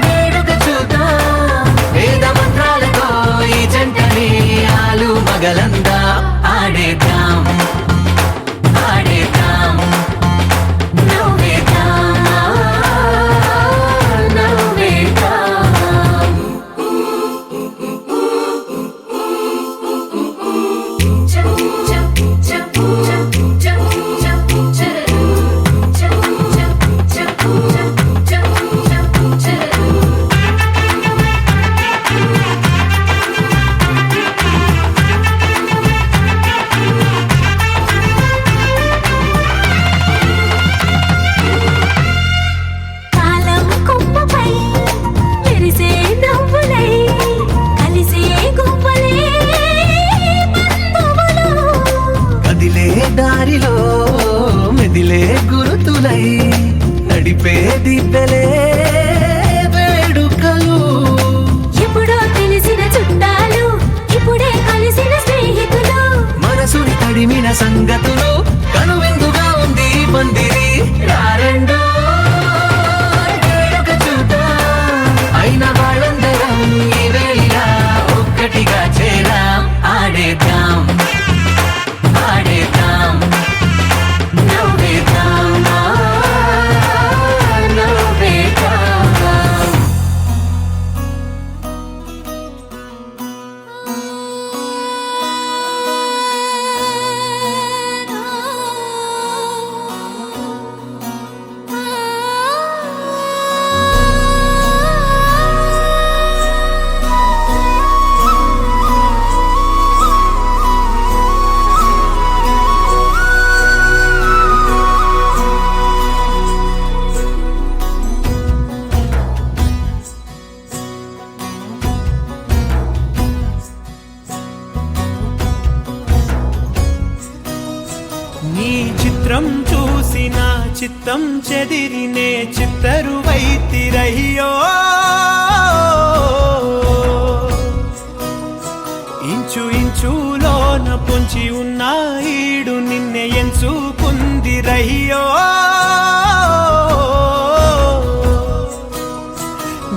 వేడుక చూద్దాం వేద మంత్రాలతో ఈ జంటని ఆలు మగలందా ఆడేద్దాం ఆడేద్దాం నవ్వేద్దాం నడిపే దిబ్బెలే వేడుకలు.
ఎప్పుడో తెలిసిన చుట్టాలు ఇప్పుడే కలిసిన స్నేహితులు
మనసుని తడిమిన సంగతులు కనువిందుగా ఉంది ఈ పందిరి. రారెండో వేడుక చూద్దాం, అయిన వాళ్ళందరం ఈ వేళ ఒక్కటిగా చేరాం. ఆడేద్దాం ఆడేద్దాం
నవ్వేద్దాం నవ్వేద్దాం.
నీ చిత్రం చూసిన చిత్తం చెదిరినే చిత్తరువైతిరయ్యో. ఇంచు ఇంచులోన పొంచి ఉన్న ఈడు నిన్నే ఎంచుకుందిరయ్యో.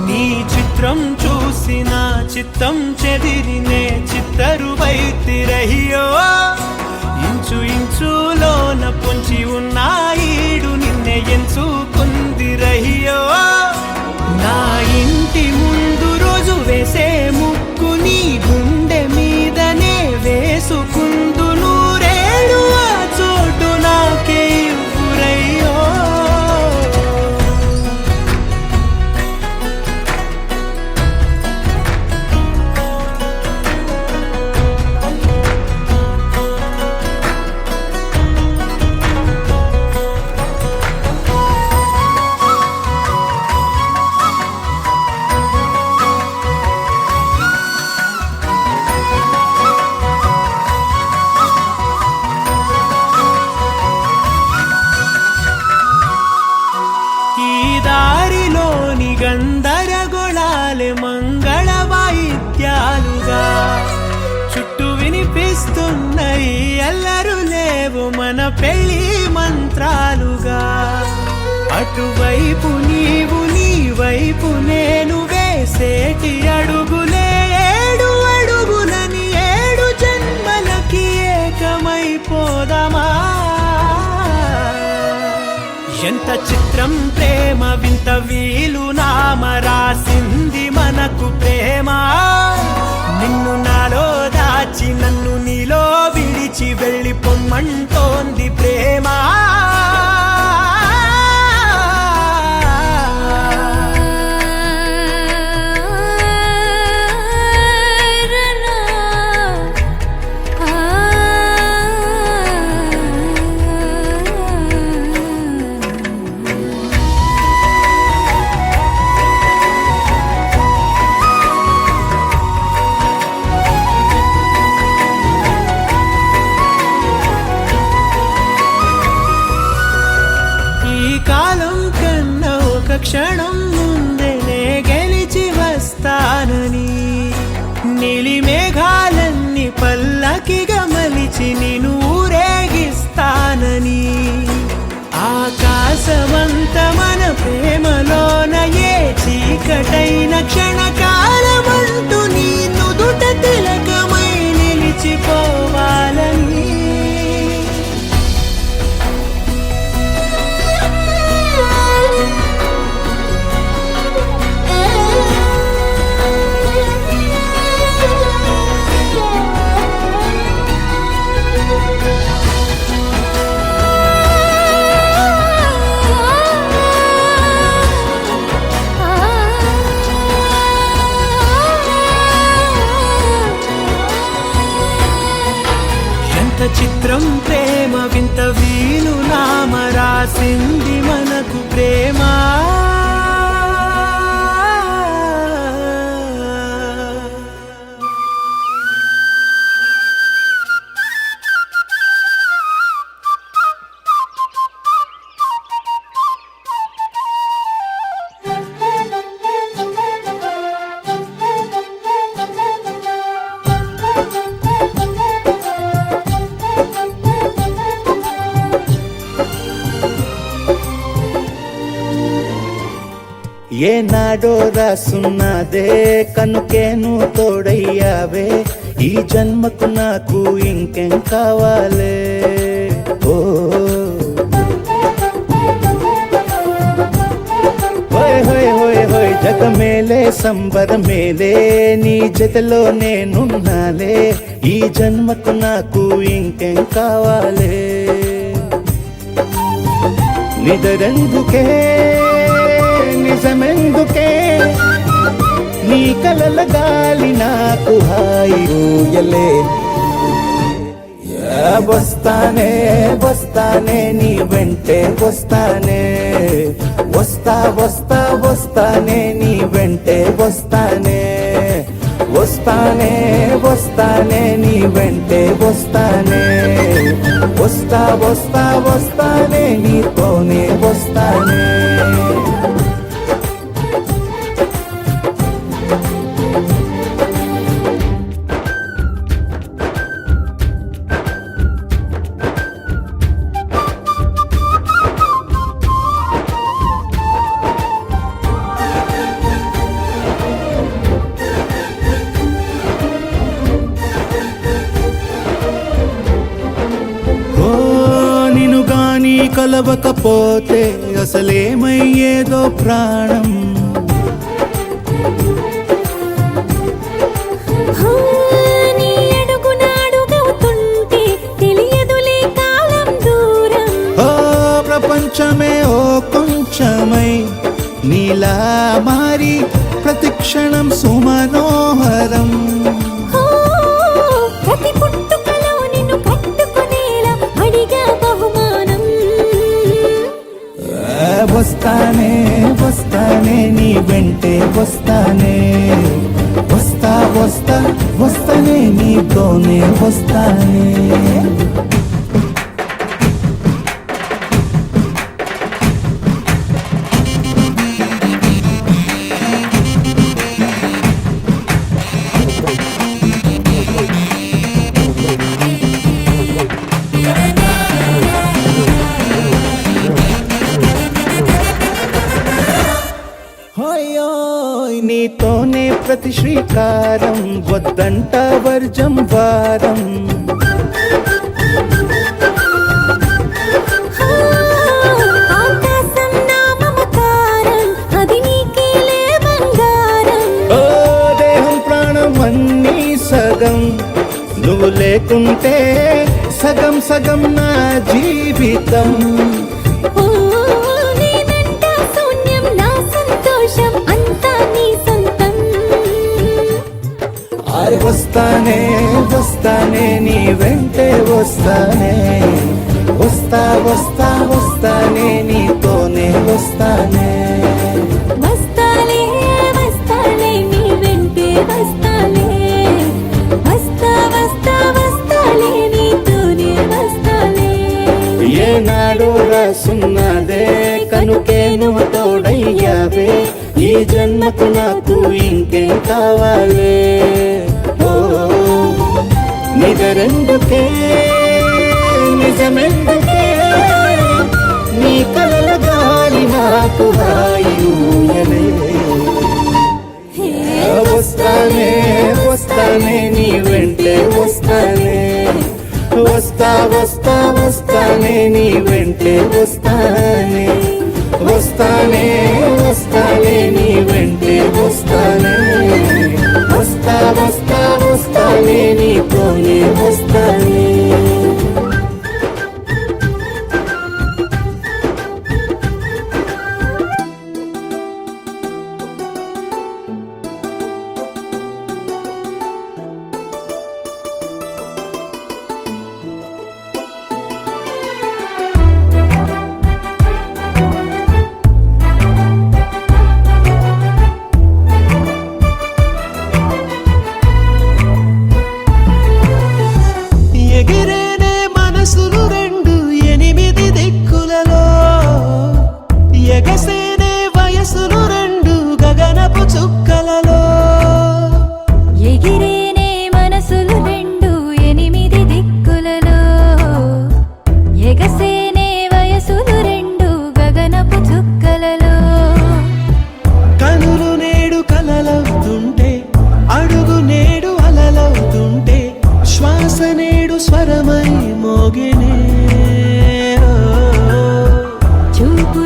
నీ చిత్రం చూసిన చిత్తం చెదిరినే చిత్తరువైతిరయ్యో. ఇంచు ఇంచులోన పొంచి ఉన్న ఈడు నిన్నే ఎంచుకుందిరయ్యో. నా ఇంటి ముందు రోజు వేసే ముక్కు నీ గుండె మీదనే వేసుకుందు నూరేడు ఆ చోటు నాకే ఇవ్వురయ్యో. ఈ దారిలోని గందరగోళాలే మంగళ వాయిద్యాలుగా చుట్టూ వినిపిస్తున్నాయి. అల్లరు లేవు మన పెళ్లి మంత్రాలుగా. అటువైపు నీవు నీ వైపు నేను వేసేటి అడుగులే ఏడు అడుగులని ఏడు జన్మలకి ఏకమైపోదామా. ఎంత చిత్రం ప్రేమ వింత వీలు నామ రాసింది మనకు ప్రేమ. నిన్ను నాలో దాచి నన్ను నీలో విడిచి వెళ్ళిపోమ్మంటోంది ప్రేమ. క్షణం ముందేనే గెలిచి వస్తానని నీలి మేఘాలన్నీ పల్లకిగా మలిచి నిన్ను ఊరేగిస్తానని. ఆకాశమంత మన ప్రేమలోన ఏ చీకటైన క్షణకాలమంటూ నీ నుదుట తిలకమై నిలిచిపోవాలని. చిత్రం ప్రేమ వింత వీలు నామ రాసింది మనకు ప్రేమ. ఏనాడో రాసున్నదే కనుకేను తోడయ్యావే ఈ జన్మకు నాకు ఇంకేం కావాలే ఓ హోయ్ హోయ్ హోయ్ హోయ్ జగ మేలే సంబర మేలే నీ జతలో నేనున్నాలే ఈ జన్మకు నాకు ఇంకేం కావాలే నిదరెందుకే నిజమెందుకే నీ కలల గాలి నాకు హాయి ఊయలే వస్తానే వస్తానే నీ వెంటే వస్తానే వస్తా వస్తా వస్తానే నీ వెంటే వస్తానే వస్తానే వస్తానే నీ వెంటే వస్తానే వస్తా వస్తా వస్తానే నీతోనే వస్తానే నిను గాని కలవకపోతే అసలేమయ్యేదో ప్రాణం
నీ అడుగున అడుగవుతుంటే తెలియదులే కాలం దూరం
ఓ ప్రపంచమే ఓ కొంచెమై నీలా మారి ప్రతిక్షణం సుమనోహరం
ప్రతి పుట్టుకలో నిన్ను కట్టుకునేలా అడిగా బహుమానం
వస్తానే వస్తానే నీ వెంటే వస్తానే వస్తా వస్తా వస్తానే నీతోనే వస్తానే హోయోయ్ నీతోనే ప్రతి శ్రీకారం వద్దంట వర్జం వారం
ఆకాశం నా మమకారం అది నీకేలే బంగారం
ఓ దేహం ప్రాణం అన్నీ సగం నువ్వు లేకుంటే సగం సగం నా జీవితం
నీ వెంట శూన్యం నా సంతోషం అంతా నీ సొంతం
వస్తానే వస్తానే నీ వెంటే వస్తానే వస్తా వస్తా వస్తానే నీతోనే వస్తానే
వస్తాలే వస్తాలే నీ వెంటే వస్తాలే వస్తా వస్తా వస్తాలే నీతోనే వస్తాలే
ఏనాడు రాసున్నదే కనుకే నువ్వు తోడయ్యావే ఈ జన్మకు నాకు ఇంకేం కావాలే ఓ నిజరెందుకే నిజమెందుకే నీ కలల గాలి నాకు హాయి ఊయలే వస్తానే వస్తానే నీ వెంటే వస్తానే వస్తా వస్తా వస్తానే నీ వెంటే వస్తానే వస్తానే వస్తానే నీ వెంటే వస్తానే వస్తా వస్తా వస్తానే నీతోనే వస్తానే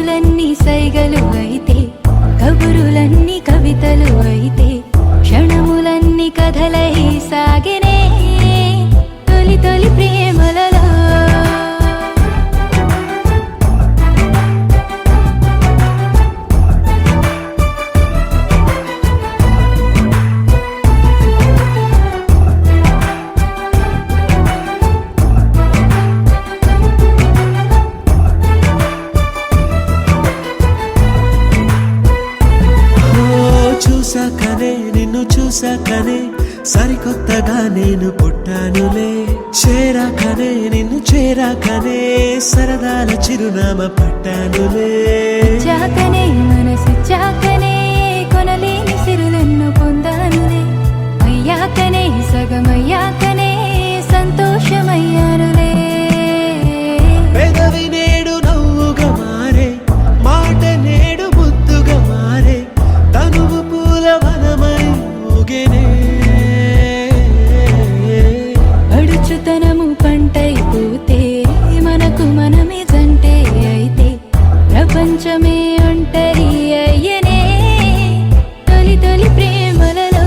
చూపులన్నీ సైగలు అయితే కబురులన్నీ కవితలు అయితే క్షణములన్నీ కథలై సాగినే తొలి తొలి ప్రేమలలో
చూసాకనే నిన్ను చూసాకనే సరికొత్తగా నేను పుట్టానులే చేరాకనే నిన్ను చేరాకనే సరదాల చిరునామా పట్టానులే
చాకనే మనసు చాకనే కొనలేని సిరులెన్ను పొందానులే అయ్యాకనే సగమయ్యాకనే సంతోషమయ్యానులే
పెదవి నేడు నవ్వుగా మారే మాట నేడు ముద్దుగా మారే తనువు పూల వనమై ఊగెనే
అడుచుతనము పంటైపోతే మనకు మనమే జంటే అయితే ప్రపంచమే ఒంటరి అయ్యనే తొలి తొలి ప్రేమలలో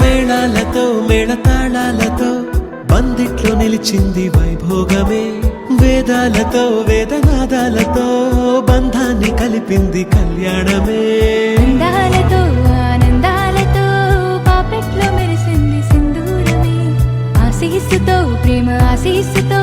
మేళాలతో మేళతాళాలతో బందిట్లో నిలిచింది వైభోగమే వేదాలతో వేదనాదాలతో బంధాన్ని కలిపింది కళ్యాణమే
అందాలతో ఆనందాలతో పాపెట్లో మెరిసింది సింధూరమే ఆశీస్సుతో ప్రేమ ఆశీస్సుతో